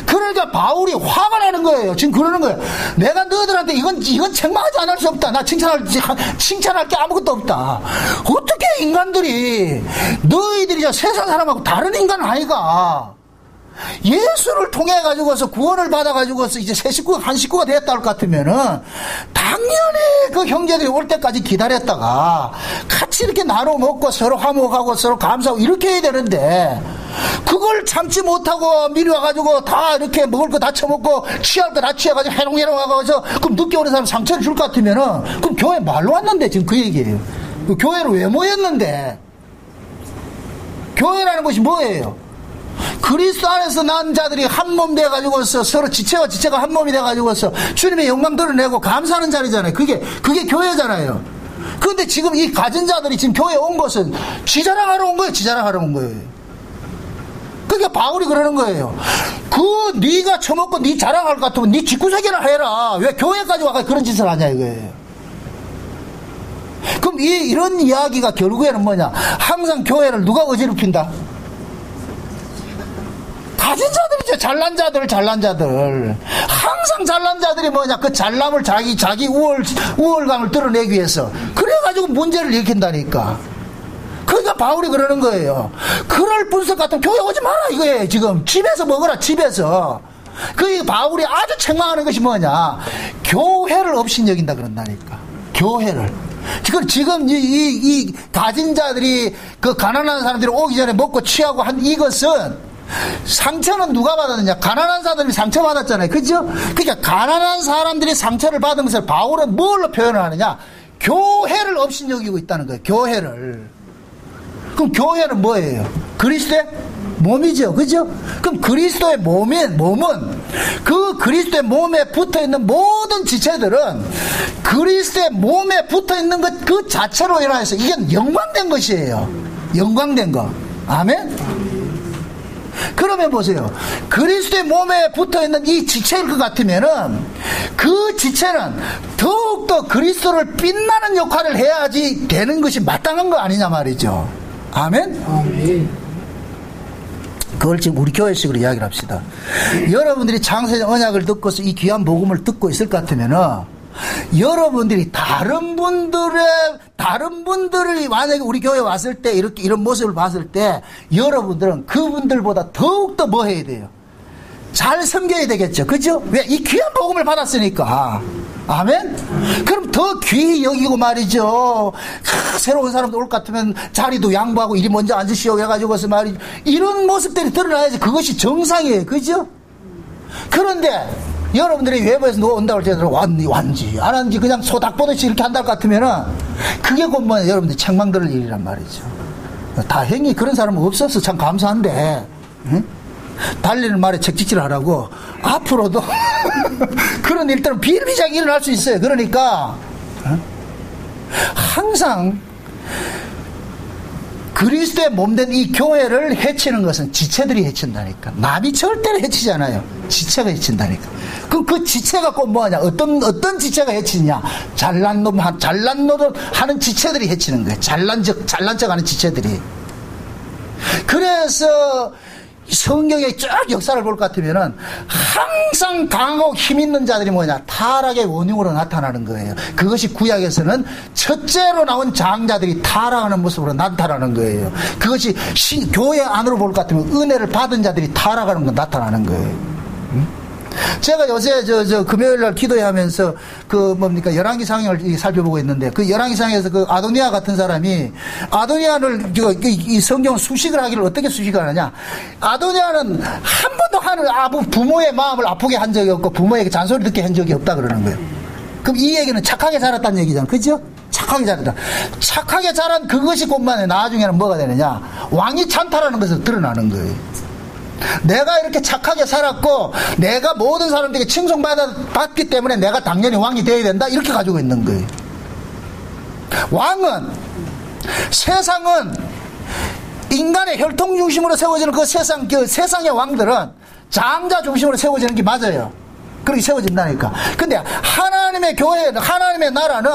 Speaker 1: 그러니까 바울이 화가 나는 거예요. 지금 그러는 거예요. 내가 너희들한테 이건 책망하지 않을 수 없다. 나 칭찬할 게 아무것도 없다. 어떻게 인간들이, 너희들이 세상 사람하고 다른 인간은 아이가, 예수를 통해 가지고서 구원을 받아 가지고서 이제 한 식구가 되었다 할 것 같으면은 당연히 그 형제들이 올 때까지 기다렸다가 같이 이렇게 나눠 먹고 서로 화목하고 서로 감사하고 이렇게 해야 되는데, 그걸 참지 못하고 미리 와가지고 다 이렇게 먹을 거 다 처먹고 취할 거 다 취해가지고 해롱해롱 와가지고, 그럼 늦게 오는 사람 상처를 줄 것 같으면은, 그럼 교회 말로 왔는데, 지금 그 얘기예요. 그 교회를 왜 모였는데? 교회라는 것이 뭐예요? 그리스도 안에서 난 자들이 한 몸 돼가지고서 서로 지체가 한 몸이 돼가지고서 주님의 영광 드러내고 감사하는 자리잖아요. 그게 교회잖아요. 그런데 지금 이 가진 자들이 지금 교회에 온 것은 지 자랑하러 온 거예요? 지 자랑하러 온 거예요? 그러니까 바울이 그러는 거예요. 네가 처먹고 네 자랑할 것 같으면 네 직구석이나 해라. 왜 교회까지 와서 그런 짓을 하냐 이거예요. 그럼 이런 이야기가 결국에는 뭐냐? 항상 교회를 누가 어지럽힌다? 가진 자들이죠. 잘난 자들. 항상 잘난 자들이 뭐냐? 그 잘남을 자기 우월감을 드러내기 위해서. 그래가지고 문제를 일으킨다니까. 그러니까 바울이 그러는 거예요. 그럴 분석 같으면 교회 오지 마라 이거예요. 지금 집에서 먹어라. 집에서. 그 바울이 아주 책망하는 것이 뭐냐? 교회를 업신여긴다 그런다니까. 교회를. 지금 이 가진 자들이, 그 가난한 사람들이 오기 전에 먹고 취하고 한 이것은, 상처는 누가 받았느냐? 가난한 사람들이 상처받았잖아요. 그죠? 그러니까 가난한 사람들이 상처를 받은 것을 바울은 뭘로 표현을 하느냐? 교회를 업신여기고 있다는 거예요. 교회를. 그럼 교회는 뭐예요? 그리스도의 몸이죠. 그죠? 그럼 그리스도의 몸은 그 그리스도의 몸에 붙어 있는 모든 지체들은 그리스도의 몸에 붙어 있는 것 그 자체로 인하여서 이게 영광된 것이에요. 영광된 거. 아멘? 그러면 보세요. 그리스도의 몸에 붙어 있는 이 지체일 것 같으면은 그 지체는 더욱더 그리스도를 빛나는 역할을 해야지 되는 것이 마땅한 거 아니냐 말이죠. 아멘? 아멘. 그걸 지금 우리 교회식으로 이야기를 합시다. 여러분들이 창세전 언약을 듣고서 이 귀한 복음을 듣고 있을 것 같으면은, 여러분들이 다른 분들이 만약에 우리 교회에 왔을 때 이런 모습을 봤을 때 여러분들은 그분들보다 더욱더 뭐 해야 돼요? 잘 섬겨야 되겠죠. 그죠? 왜? 이 귀한 복음을 받았으니까. 아멘? 그럼 더 귀히 여기고 말이죠. 새로운 사람도 올 것 같으면 자리도 양보하고 이리 먼저 앉으시오 해가지고서 말이죠. 이런 모습들이 드러나야지 그것이 정상이에요. 그죠? 그런데 여러분들이 외부에서 누가 온다고 할 때는 왔는지 안 왔는지 그냥 소닥 보듯이 이렇게 한다 것 같으면은 그게 곧 뭐 여러분들 책망 들을 일이란 말이죠. 다행히 그런 사람은 없어서 참 감사한데, 응? 달리는 말에 책짓질 하라고 앞으로도 그런 일들은 비일비재하게 일어날 수 있어요. 그러니까 항상 그리스도의 몸된 이 교회를 해치는 것은 지체들이 해친다니까. 남이 절대로 해치지 않아요. 지체가 해친다니까. 그럼 그 지체가 꼭 뭐하냐? 어떤 지체가 해치냐? 잘난 놈 하는 지체들이 해치는 거예요. 잘난 척 하는 지체들이. 그래서 성경의 쫙 역사를 볼 것 같으면은 항상 강하고 힘 있는 자들이 뭐냐? 타락의 원흉으로 나타나는 거예요. 그것이 구약에서는 첫째로 나온 장자들이 타락하는 모습으로 나타나는 거예요. 그것이 교회 안으로 볼 것 같으면 은혜를 받은 자들이 타락하는 거 나타나는 거예요. 제가 요새 금요일 날 기도회 하면서 열왕기 상을 살펴보고 있는데 그 열왕기 상에서 그 아도니아 같은 사람이 아도니아를 이 성경 수식을 하기를 어떻게 수식을 하느냐. 아도니아는 한 번도 부모의 마음을 아프게 한 적이 없고 부모에게 잔소리 듣게 한 적이 없다 그러는 거예요. 그럼 이 얘기는 착하게 자랐다는 얘기잖아. 그죠? 착하게 자랐다. 착하게 자란 그것이 곧만에 나중에는 뭐가 되느냐. 왕이 찬탈하는 것에서 드러나는 거예요. 내가 이렇게 착하게 살았고 내가 모든 사람들에게 칭송받기 때문에 내가 당연히 왕이 되어야 된다 이렇게 가지고 있는 거예요. 왕은 세상은 인간의 혈통 중심으로 세워지는 그 세상의 왕들은 장자 중심으로 세워지는 게 맞아요. 그렇게 세워진다니까. 근데 하나님의 교회는 하나님의 나라는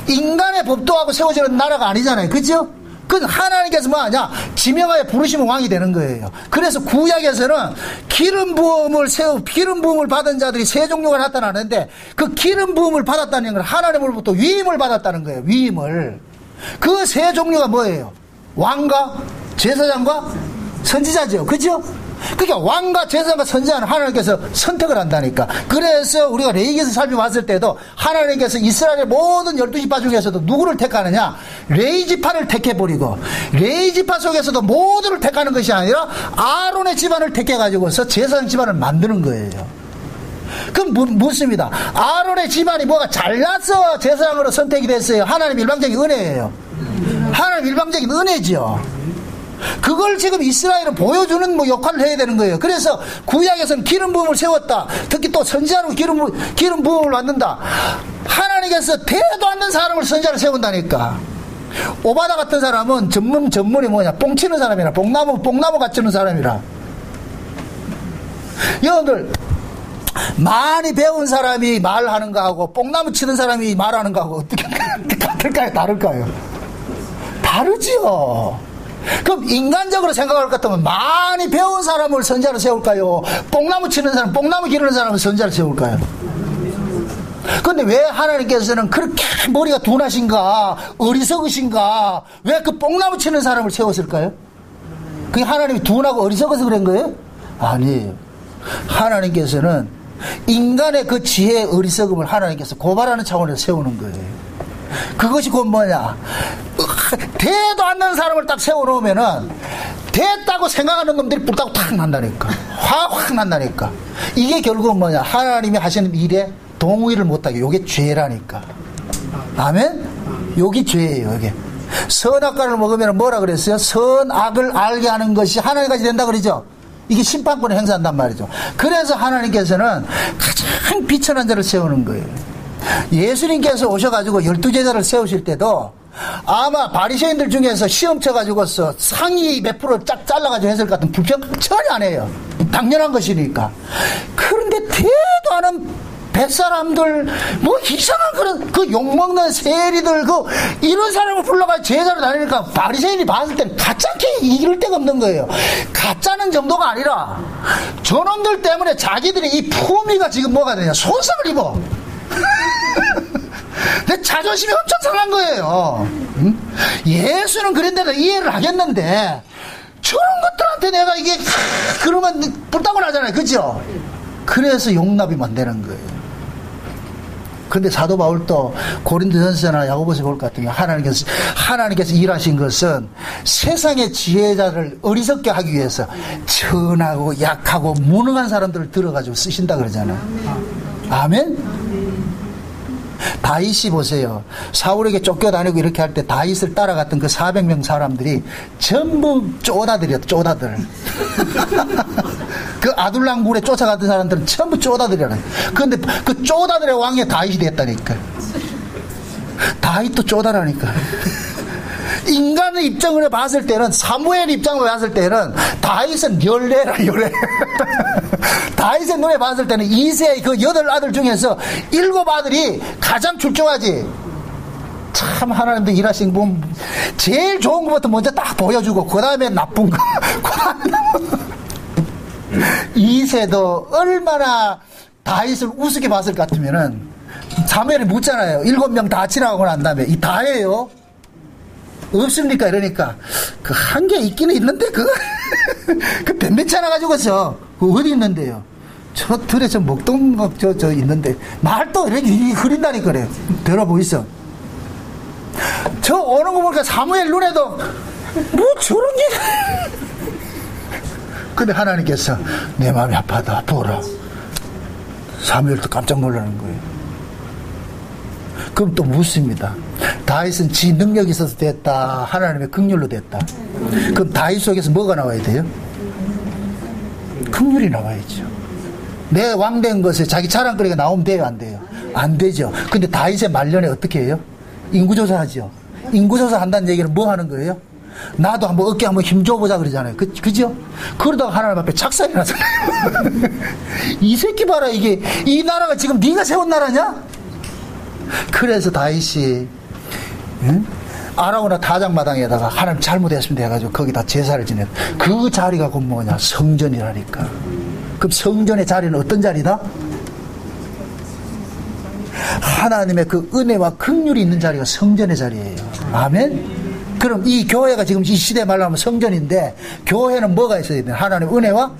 Speaker 1: 인간의 법도하고 세워지는 나라가 아니잖아요. 그죠? 그건 하나님께서 뭐하냐? 지명하여 부르시면 왕이 되는 거예요. 그래서 구약에서는 기름 부음을 받은 자들이 세 종류가 나타나는데 그 기름 부음을 받았다는 건 하나님으로부터 위임을 받았다는 거예요. 위임을. 그 세 종류가 뭐예요? 왕과 제사장과 선지자죠. 그죠? 그러니까 왕과 제사장과 선지자는 하나님께서 선택을 한다니까. 그래서 우리가 레위기에서 살펴봤을 때도 하나님께서 이스라엘의 모든 12지파 중에서도 누구를 택하느냐? 레위지파를 택해버리고 레위지파 속에서도 모두를 택하는 것이 아니라 아론의 집안을 택해가지고서 제사장 집안을 만드는 거예요. 그럼 묻습니다. 아론의 집안이 뭐가 잘나서 제사장으로 선택이 됐어요? 하나님 일방적인 은혜예요. 하나님 일방적인 은혜죠. 그걸 지금 이스라엘은 보여주는 역할을 해야 되는 거예요. 그래서 구약에서는 기름 부음을 세웠다. 특히 또 선지자로 기름 부음을 받는다. 하나님께서 대도 않는 사람을 선지자로 세운다니까. 오바다 같은 사람은 전문이 뭐냐? 뽕 치는 사람이라. 뽕나무 갖추는 사람이라. 여러분들 많이 배운 사람이 말하는 거하고 뽕나무 치는 사람이 말하는 거하고 어떻게 같을까요? 다를까요? 다르지요. 그럼 인간적으로 생각할 것 같으면 많이 배운 사람을 선지자로 세울까요? 뽕나무 치는 사람, 뽕나무 기르는 사람을 선지자로 세울까요? 그런데 왜 하나님께서는 그렇게 머리가 둔하신가, 어리석으신가, 왜 그 뽕나무 치는 사람을 세웠을까요? 그게 하나님이 둔하고 어리석어서 그런 거예요? 아니에요. 하나님께서는 인간의 그 지혜의 어리석음을 하나님께서 고발하는 차원에서 세우는 거예요. 그것이 곧 뭐냐? 대도 않는 사람을 딱 세워놓으면은 됐다고 생각하는 놈들이 불타고 탁 난다니까. 확 난다니까. 이게 결국은 뭐냐? 하나님이 하시는 일에 동의를 못하게. 요게 죄라니까. 아멘? 요게 죄예요. 요게. 선악과를 먹으면 뭐라 그랬어요? 선악을 알게 하는 것이 하나님까지 된다 그러죠? 이게 심판권을 행사한단 말이죠. 그래서 하나님께서는 가장 비천한 자를 세우는 거예요. 예수님께서 오셔가지고 12제자를 세우실 때도 아마 바리새인들 중에서 시험 쳐가지고서 상위 몇 프로 쫙 잘라가지고 했을 것 같은 불평 전혀 안 해요. 당연한 것이니까. 그런데 대도 않은 뱃사람들 뭐 이상한 그런 그 욕먹는 세리들 이런 사람을 불러가지고 제자로 다니니까 바리새인이 봤을 때는 가짜게 이길 데가 없는 거예요. 가짜는 정도가 아니라 저놈들 때문에 자기들이 이 품위가 지금 뭐가 되냐 손상을 입어. 내 자존심이 엄청 상한 거예요. 응? 예수는 그런데도 이해를 하겠는데 저런 것들한테 내가 이게 그러면 불타고 나잖아요. 그죠? 그래서 용납이 안 되는 거예요. 근데 사도 바울도 고린도전서나 야고보서 볼 것 같으면 하나님께서 일하신 것은 세상의 지혜자를 어리석게 하기 위해서 천하고 약하고 무능한 사람들을 들어가지고 쓰신다 그러잖아요. 아멘? 다윗이 보세요. 사울에게 쫓겨다니고 이렇게 할 때 다윗을 따라갔던 그 400명 사람들이 전부 쪼다들이었다. 쪼다들. 그 아둘람 굴에 쫓아갔던 사람들은 전부 쪼다들이라는. 그런데 그 쪼다들의 왕이 다윗이 됐다니까. 다윗도 쪼다라니까. 인간의 입장으로 봤을 때는, 사무엘 입장으로 봤을 때는 다윗은 열례라 열례. 다윗의 눈에 봤을 때는 이세의 그 8아들 중에서 7아들이 가장 출중하지. 참 하나님도 일하신 분 제일 좋은 것부터 먼저 딱 보여주고 그 다음에 나쁜 거. 이세도 얼마나 다윗을 우습게 봤을 것 같으면은 사무엘이 묻잖아요. 7명 다 지나가고 난 다음에 이 다예요? 없습니까? 이러니까 그 한 개 있기는 있는데 그 변변치 않아 가지고서 그 어디 있는데요? 저 들에 저 먹동 저 있는데 말도 이렇게 흐린다니까 그래. 들어보이소. 저 오는 거 보니까 사무엘 눈에도 뭐 저런 게. 근데 하나님께서 내 마음이 아파다 보라. 사무엘도 깜짝 놀라는 거예요. 그럼 또 묻습니다. 다윗은 지 능력이 있어서 됐다, 하나님의 긍휼로 됐다. 그럼 다윗 속에서 뭐가 나와야 돼요? 긍휼이 나와야죠. 내 왕된 것에 자기 자랑거리가 나오면 돼요, 안 돼요? 안 되죠. 근데 다윗의 말년에 어떻게 해요? 인구조사 하죠. 인구조사 한다는 얘기는 뭐 하는 거예요? 나도 한번 어깨 한번 힘줘보자 그러잖아요. 그죠? 그러다가 하나님 앞에 착살이 나잖아요. 이 새끼 봐라, 이게 이 나라가 지금 네가 세운 나라냐? 그래서 다윗이 아라우나 타작마당에다가 하나님 잘못했습니다 해가지고 거기다 제사를 지냈다. 그 자리가 곧 뭐냐? 성전이라니까. 그럼 성전의 자리는 어떤 자리다? 하나님의 그 은혜와 긍휼이 있는 자리가 성전의 자리예요. 아멘? 그럼 이 교회가 지금 이 시대에 말하면 성전인데, 교회는 뭐가 있어야 돼요? 하나님의 은혜와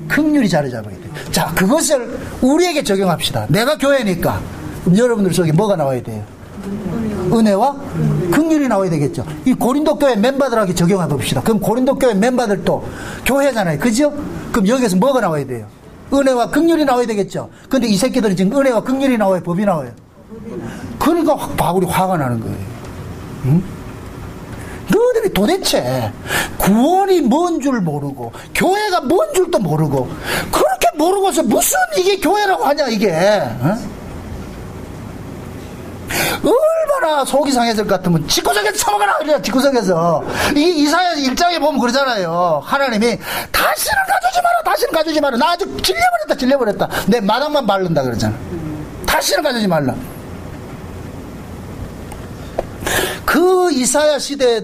Speaker 1: 긍휼이 자리 잡아야 돼요. 자, 그것을 우리에게 적용합시다. 내가 교회니까 그럼 여러분들 속에 뭐가 나와야 돼요? 은혜와 긍휼이 나와야 되겠죠. 이 고린도 교회 멤버들에게 적용해 봅시다. 그럼 고린도 교회 멤버들도 교회잖아요. 그죠? 그럼 여기서 뭐가 나와야 돼요? 은혜와 긍휼이 나와야 되겠죠. 근데 이 새끼들은 지금 은혜와 긍휼이 나와요? 법이 나와요? 그러니까 바울이 화가 나는 거예요. 응? 너희들이 도대체 구원이 뭔 줄 모르고 교회가 뭔 줄도 모르고 그렇게 모르고서 무슨 이게 교회라고 하냐 이게. 응? 얼마나 속이 상했을 것 같으면 집구석에서 처먹어라 그래요. 집구석에서 이 이사야 1장에 보면 그러잖아요. 하나님이 다시는 가주지 마라, 다시는 가주지 마라. 나 아주 질려버렸다 내 마당만 바른다 그러잖아. 다시는 가주지 말라. 그 이사야 시대는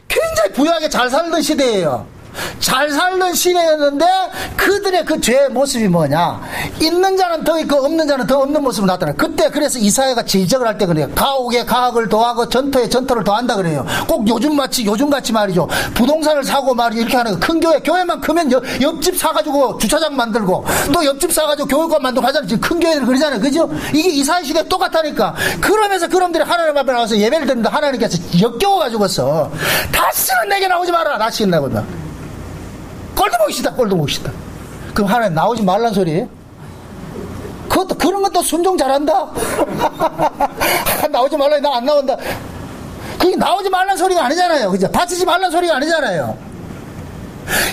Speaker 1: 굉장히 부유하게 잘 살던 시대예요. 잘 살던 시대였는데 그들의 그 죄의 모습이 뭐냐? 있는 자는 더 있고 없는 자는 더 없는 모습을 나타나요. 그때 그래서 이사야가 지적을 할 때 그래요. 가옥에 가옥을 더하고 전토에 전토를 더한다 그래요. 꼭 요즘같이 말이죠. 부동산을 사고 말이죠. 이렇게 하는 거. 큰 교회만 크면 옆집 사가지고 주차장 만들고 또 옆집 사가지고 교육관 만들고 하잖아요. 지금 큰 교회들 그러잖아요. 그죠? 이게 이사야 시대 똑같다니까. 그러면서 그놈들이 하나님 앞에 나와서 예배를 드는데 하나님께서 역겨워가지고서 다시는 내게 나오지 마라. 다시는 나오다. 꼴도 보기 싫다. 그럼 하나님 나오지 말란 소리예요? 그런 것도 순종 잘한다? 나오지 말라, 나 안 나온다. 그게 나오지 말란 소리가 아니잖아요. 그죠? 바치지 말란 소리가 아니잖아요.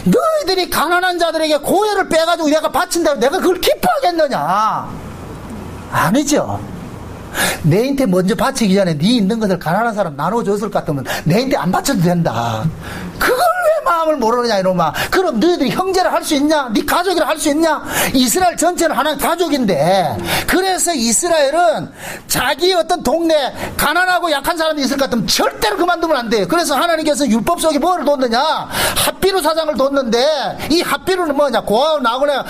Speaker 1: 너희들이 가난한 자들에게 고열을 빼가지고 내가 바친다고 내가 그걸 기뻐하겠느냐? 아니죠. 내한테 먼저 바치기 전에 네 있는 것을 가난한 사람 나눠줬을 것 같으면 내한테 안 바쳐도 된다. 그걸 왜 마음을 모르느냐 이놈아. 그럼 너희들이 형제를 할 수 있냐? 네 가족이라 할 수 있냐? 이스라엘 전체는 하나의 가족인데, 그래서 이스라엘은 자기 어떤 동네 가난하고 약한 사람이 있을 것 같으면 절대로 그만두면 안 돼요. 그래서 하나님께서 율법 속에 뭐를 뒀느냐? 핫비루 사장을 뒀는데, 이 핫비루는 뭐냐? 고아보나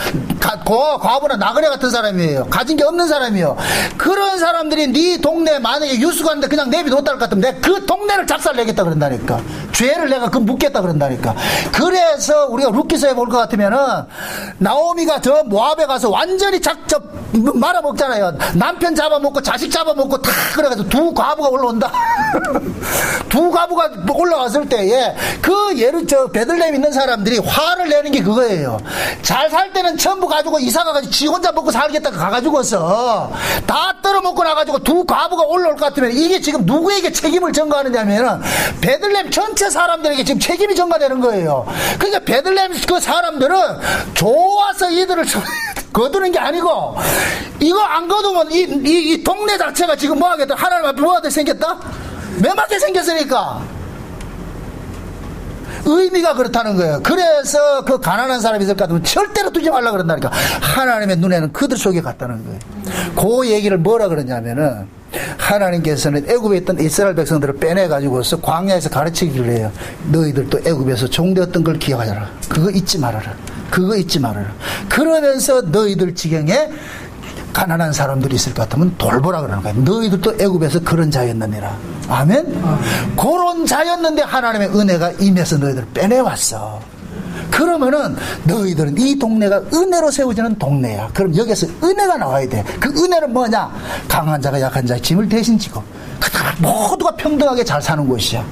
Speaker 1: 나그네 같은 사람이에요. 가진 게 없는 사람이에요. 그런 사람들이 네 동네 만약에 유수가는데 그냥 내비뒀다 할 것 같으면 내가 그 동네를 작살내겠다 그런다니까. 죄를 내가 그 묻겠다 그런다니까. 거예요. 그래서 우리가 룻기서에 볼 것 같으면은 나오미가 저 모압에 가서 완전히 말아먹잖아요. 남편 잡아먹고 자식 잡아먹고 다 그래가지고 두 과부가 올라온다. 두 과부가 올라왔을 때에 그 베들레헴 있는 사람들이 화를 내는 게 그거예요. 잘 살 때는 전부 가지고 이사 가가지고 지 혼자 먹고 살겠다 가가지고서 다 떨어먹고 나가지고 두 과부가 올라올 것 같으면 이게 지금 누구에게 책임을 전가하느냐면은 베들레헴 전체 사람들에게 지금 책임이 전가되는 거예요. 그러니까 베들레헴 그 사람들은 좋아서 이들을 거두는 게 아니고 이거 안 거두면 이 동네 자체가 지금 뭐 하겠다? 하나님 앞에 뭐 하게 생겼다? 매맞게 생겼으니까. 의미가 그렇다는 거예요. 그래서 그 가난한 사람이 있을 것 같으면 절대로 두지 말라 그런다니까. 하나님의 눈에는 그들 속에 갔다는 거예요. 그 얘기를 뭐라 그러냐면은 하나님께서는 애굽에 있던 이스라엘 백성들을 빼내가지고서 광야에서 가르치기를 해요. 너희들도 애굽에서 종되었던 걸 기억하라. 그거 잊지 말아라. 그거 잊지 말아라. 그러면서 너희들 지경에 가난한 사람들이 있을 것 같으면 돌보라 그러는 거예요. 너희들도 애굽에서 그런 자였느니라. 아멘? 그런 자였는데 하나님의 은혜가 임해서 너희들을 빼내왔어. 그러면은 너희들은 이 동네가 은혜로 세워지는 동네야. 그럼 여기서 은혜가 나와야 돼. 그 은혜는 뭐냐? 강한 자가 약한 자의 짐을 대신 지고 모두가 평등하게 잘 사는 곳이야.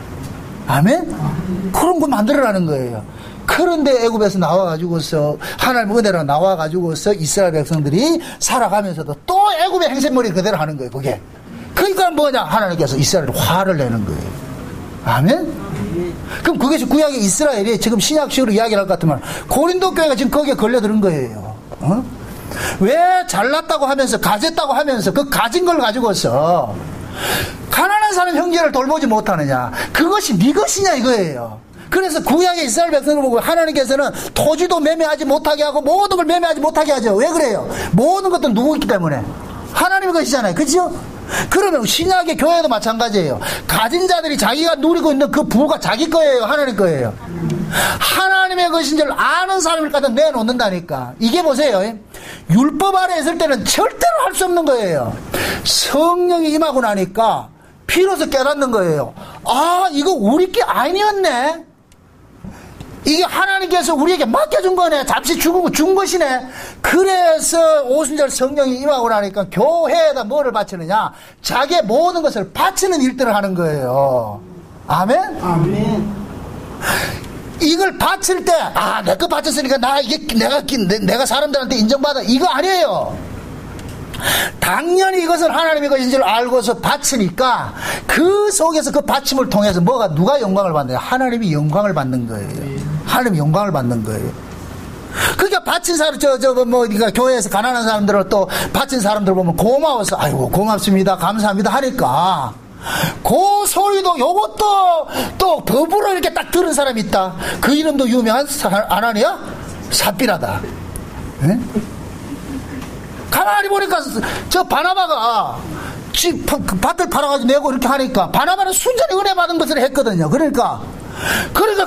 Speaker 1: 아멘? 그런 거 만들어라는 거예요. 그런데 애굽에서 나와가지고서 하나님 은혜로 나와가지고서 이스라엘 백성들이 살아가면서도 또 애굽의 행색머리 그대로 하는 거예요. 그게. 그러니까 뭐냐? 하나님께서 이스라엘에 화를 내는 거예요. 아멘? 그럼 그것이 구약의 이스라엘이 지금 신약식으로 이야기를 할 것 같으면 고린도 교회가 지금 거기에 걸려드는 거예요. 왜 잘났다고 하면서 가졌다고 하면서 그 가진 걸 가지고서 가난한 사람 형제를 돌보지 못하느냐? 그것이 네 것이냐 이거예요. 그래서 구약의 이스라엘 백성을 보고 하나님께서는 토지도 매매하지 못하게 하고 모든 걸 매매하지 못하게 하죠. 왜 그래요? 모든 것도 누구 있기 때문에 하나님의 것이잖아요. 그렇죠? 그러면 신약의 교회도 마찬가지예요. 가진 자들이 자기가 누리고 있는 그 부가 자기 거예요? 하나님 거예요? 하나님의 것인 줄 아는 사람을 갖다 내놓는다니까. 이게 보세요. 율법 아래 있을 때는 절대로 할 수 없는 거예요. 성령이 임하고 나니까 비로소 깨닫는 거예요. 아, 이거 우리 게 아니었네. 이게 하나님께서 우리에게 맡겨준 거네. 잠시 준 것이네. 그래서 오순절 성령이 임하고 나니까 교회에다 뭐를 바치느냐? 자기의 모든 것을 바치는 일들을 하는 거예요. 아멘? 아멘. 이걸 바칠 때, 아, 내 거 바쳤으니까 내가 사람들한테 인정받아. 이거 아니에요. 당연히 이것은 하나님의 것인 줄 알고서 바치니까 그 속에서 그 바침을 통해서 누가 영광을 받느냐? 하나님이 영광을 받는 거예요. 하나님이 영광을 받는 거예요. 그러니까 바친 사람, 그러니까 교회에서 가난한 사람들을 또 바친 사람들 보면 고마워서, 아이고, 고맙습니다. 감사합니다. 하니까. 그 소리도 요것도 또 더불어 이렇게 딱 들은 사람이 있다. 그 이름도 유명한 아나니아? 삽비라다. 네? 가만히 보니까 저 바나바가 밭을 팔아가지고 내고 이렇게 하니까 바나바는 순전히 은혜 받은 것을 했거든요. 그러니까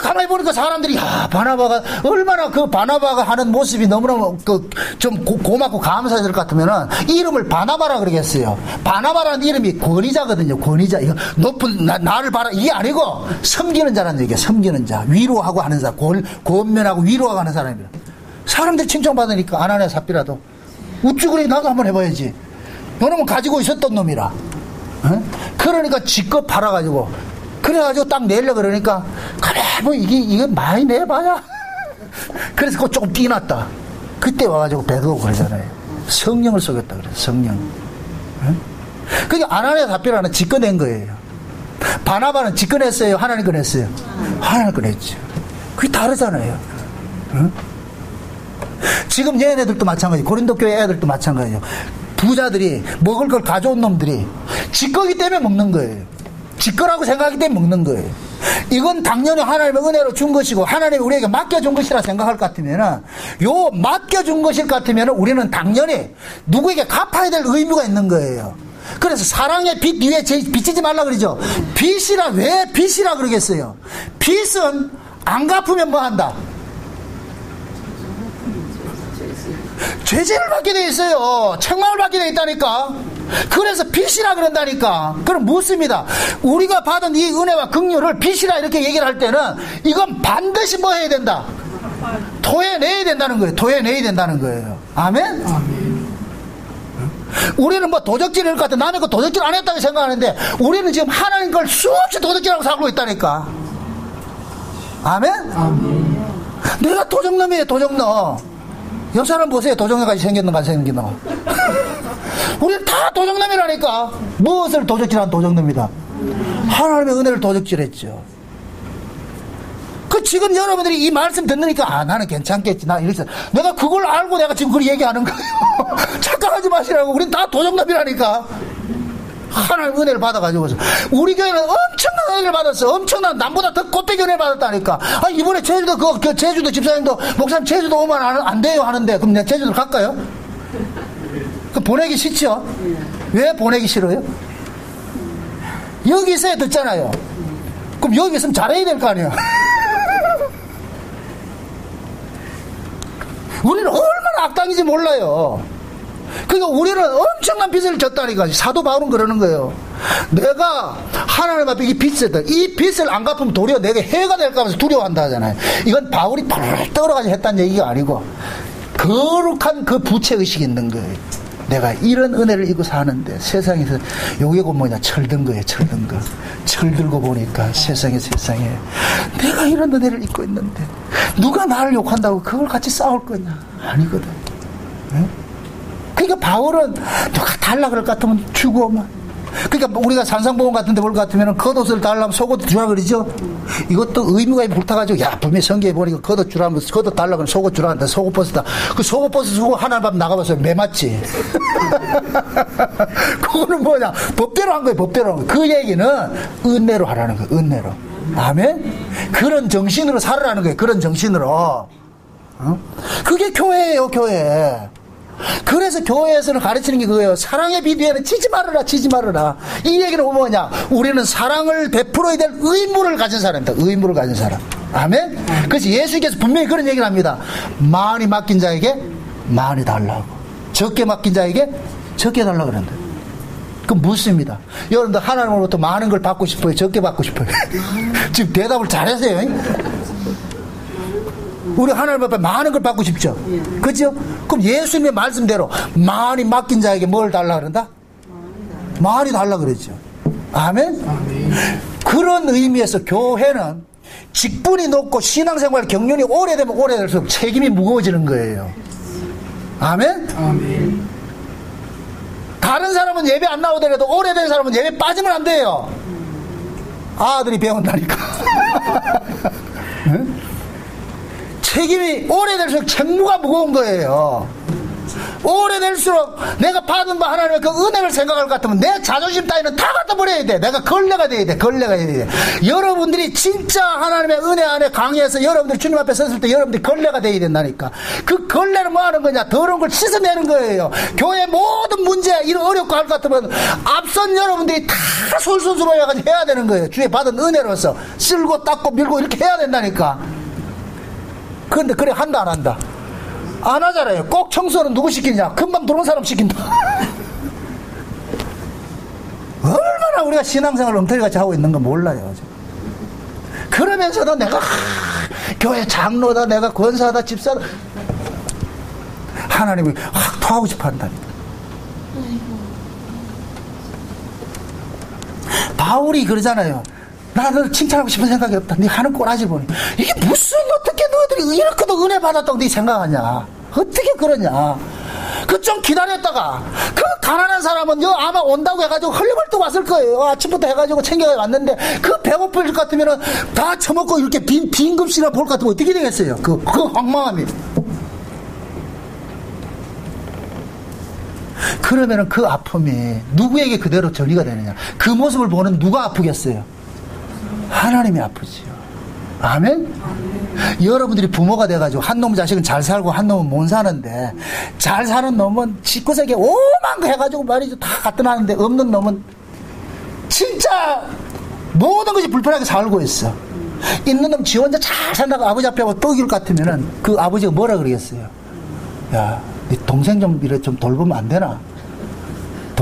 Speaker 1: 가만히 보니까 사람들이 바나바가 얼마나 그 바나바가 하는 모습이 너무너무 좀 고맙고 감사해질 것 같으면은 이름을 바나바라 그러겠어요. 바나바라는 이름이 권위자거든요. 권위자. 이거 높은 나를 봐라 이게 아니고 섬기는 자라는 얘기야. 섬기는 자, 위로하고 하는 사람, 권면하고 위로하고 하는 사람이라. 사람들이 칭찬받으니까 아나니아 삽비라도 우쭈그리 나도 한번 해봐야지. 너는 가지고 있었던 놈이라. 그러니까 지껏 팔아가지고 그래가지고 딱 내려 그러니까 가만히 이게 많이 내봐야. 그래서 그거 조금 뛰났다. 그때 와가지고 배도고 그러잖아요. 성령을 속였다 그래. 성령. 그게 아나니아 삽비라는 지꺼낸 거예요. 바나바는 지꺼냈어요? 하나님 꺼냈어요? 하나님 꺼냈죠. 그게 다르잖아요. 지금 얘네들도 마찬가지. 고린도 교회 애들도 마찬가지예요. 부자들이 먹을 걸 가져온 놈들이 지꺼기 때문에 먹는 거예요. 지꺼라고 생각하기 때문에 먹는 거예요. 이건 당연히 하나님의 은혜로 준 것이고 하나님이 우리에게 맡겨준 것이라 생각할 것 같으면은 요 맡겨준 것일 것 같으면은 우리는 당연히 누구에게 갚아야 될 의무가 있는 거예요. 그래서 사랑의 빚 위에 빚지지 말라 그러죠. 빚이라 왜 빚이라 그러겠어요? 빚은 안 갚으면 뭐 한다? 죄제를 받게 돼 있어요. 책망을 받게 돼 있다니까. 그래서 빚이라 그런다니까. 그럼 묻습니다. 우리가 받은 이 은혜와 긍휼을 빚이라 이렇게 얘기를 할 때는 이건 반드시 뭐 해야 된다? 토해내야 된다는 거예요. 토해내야 된다는 거예요. 아멘? 우리는 뭐 도적질을 할 것 같아. 남의 거 도적질 안 했다고 생각하는데 우리는 지금 하나님 걸 수없이 도적질하고 살고 있다니까. 아멘? 내가 도적놈이에요. 도적놈. 옆 사람 보세요. 도적놈까지 생겼는가 안 생겼나. 우리는 다 도적놈이라니까. 무엇을 도적질한 도적놈이다? 하나님의 은혜를 도적질했죠. 그 지금 여러분들이 이 말씀 듣으니까 나는 괜찮겠지. 나 이렇게 내가 그걸 알고 내가 지금 그걸 얘기하는 거예요. 착각하지 마시라고. 우린 다 도적놈이라니까. 하나님 은혜를 받아가지고서 우리 교회는 엄청난 은혜를 받았어. 엄청난 남보다 더 꽃배기 은혜를 받았다니까. 이번에 제주도 그 제주도 집사님도 목사님 제주도 오면 안 돼요 하는데 그럼 내가 제주도 갈까요? 그 보내기 싫죠? 왜 보내기 싫어요? 여기 있어야 듣잖아요. 그럼 여기 있으면 잘해야 될 거 아니에요. 우리는 얼마나 악당인지 몰라요. 그러니까 우리는 엄청난 빚을 졌다니까. 사도 바울은 그러는 거예요. 내가 하나님 앞에 이 빚을 안 갚으면 도리어 내게 해가 될까 봐서 두려워한다 하잖아요. 이건 바울이 펄 떨어가지고 했다는 얘기가 아니고 거룩한 그 부채의식이 있는 거예요. 내가 이런 은혜를 입고 사는데 세상에서 요게고 뭐냐 철든 거예요. 철든 거. 철들고 보니까 세상에 내가 이런 은혜를 입고 있는데 누가 나를 욕한다고 그걸 같이 싸울 거냐. 아니거든. 응? 그러니까 바울은 누가 달라 그럴 것 같으면 주고만. 그러니까 우리가 산상보험 같은 데 볼 것 같으면 겉옷을 달라면 속옷 주라 그러죠. 이것도 의무가 붙어가지고 야 분명히 성경에 보니까 겉옷 주라면 겉옷 달라 그러면 속옷 주라 한다. 속옷 벗었다. 그 속옷 벗어서 하나님 앞 나가봐서 매 맞지. 그거는 뭐냐 법대로 한 거예요. 법대로 한 거예요. 그 얘기는 은혜로 하라는 거예요. 은혜로. 아멘. 그런 정신으로 살으라는 거예요. 그런 정신으로. 그게 교회예요. 교회. 그래서 교회에서는 가르치는 게 그거예요. 사랑의 비디에는 치지 말아라. 이 얘기는 뭐냐 우리는 사랑을 베풀어야 될 의무를 가진 사람이다. 의무를 가진 사람. 아멘. 그래서 예수께서 분명히 그런 얘기를 합니다. 많이 맡긴 자에게 많이 달라고, 적게 맡긴 자에게 적게 달라고 그런다. 그럼 묻습니다. 여러분들 하나님으로부터 많은 걸 받고 싶어요? 적게 받고 싶어요? 지금 대답을 잘하세요. 우리 하나님 앞에 많은 걸 받고 싶죠? 그죠? 그럼 예수님의 말씀대로 많이 맡긴 자에게 뭘 달라 그런다? 많이 달라 그랬죠. 아멘? 그런 의미에서 교회는 직분이 높고 신앙생활 경륜이 오래되면 오래될수록 책임이 무거워지는 거예요. 아멘? 다른 사람은 예배 안 나오더라도 오래된 사람은 예배 빠지면 안 돼요. 아들이 배운다니까. 응? 책임이 오래될수록 책무가 무거운 거예요. 오래될수록 내가 받은 바 하나님의 그 은혜를 생각할 것 같으면 내 자존심 따위는 다 갖다 버려야 돼. 내가 걸레가 돼야 돼. 여러분들이 진짜 하나님의 은혜 안에 강해서 여러분들이 주님 앞에 섰을 때 여러분들이 걸레가 돼야 된다니까. 그 걸레는 뭐 하는 거냐? 더러운 걸 씻어내는 거예요. 교회 모든 문제 이런 어렵고 할 것 같으면 앞선 여러분들이 다 솔솔솔해가지고 해야 되는 거예요. 주에 받은 은혜로서 쓸고 닦고 밀고 이렇게 해야 된다니까. 그런데 그래 한다 안 한다? 안 하잖아요. 꼭 청소는 누구 시키냐? 금방 들어온 사람 시킨다. 얼마나 우리가 신앙생활을 엉터리같이 하고 있는 건 몰라요. 그러면서도 내가 교회 장로다, 내가 권사다, 집사다, 하나님이 확 토하고 싶어 한다니까. 바울이 그러잖아요. 나를 칭찬하고 싶은 생각이 없다. 네 하는 꼬라지 보니 이게 무슨 어떻게 너희들이 이렇게도 은혜 받았다고 네 생각하냐? 어떻게 그러냐? 그 좀 기다렸다가 그 가난한 사람은 아마 온다고 해가지고 헐레벌떡 왔을 거예요. 아침부터 해가지고 챙겨가 왔는데 그 배고플 것 같으면은 다 처먹고 이렇게 빈 급식이나 볼 것 같으면 어떻게 되겠어요? 그 황망함이. 그러면은 그 아픔이 누구에게 그대로 전이가 되느냐? 그 모습을 보는 누가 아프겠어요? 하나님이 아프지요. 아멘? 여러분들이 부모가 돼가지고 한 놈 자식은 잘 살고 한 놈은 못 사는데 잘 사는 놈은 집구석에 오만 거 해가지고 말이죠. 다 갖다 놨는데 없는 놈은 진짜 모든 것이 불편하게 살고 있어. 있는 놈 지 혼자 잘 산다고 아버지 앞에 하고 떡일 것 같으면은 그 아버지가 뭐라 그러겠어요? 야, 네 동생 좀 이래 좀 돌보면 안 되나?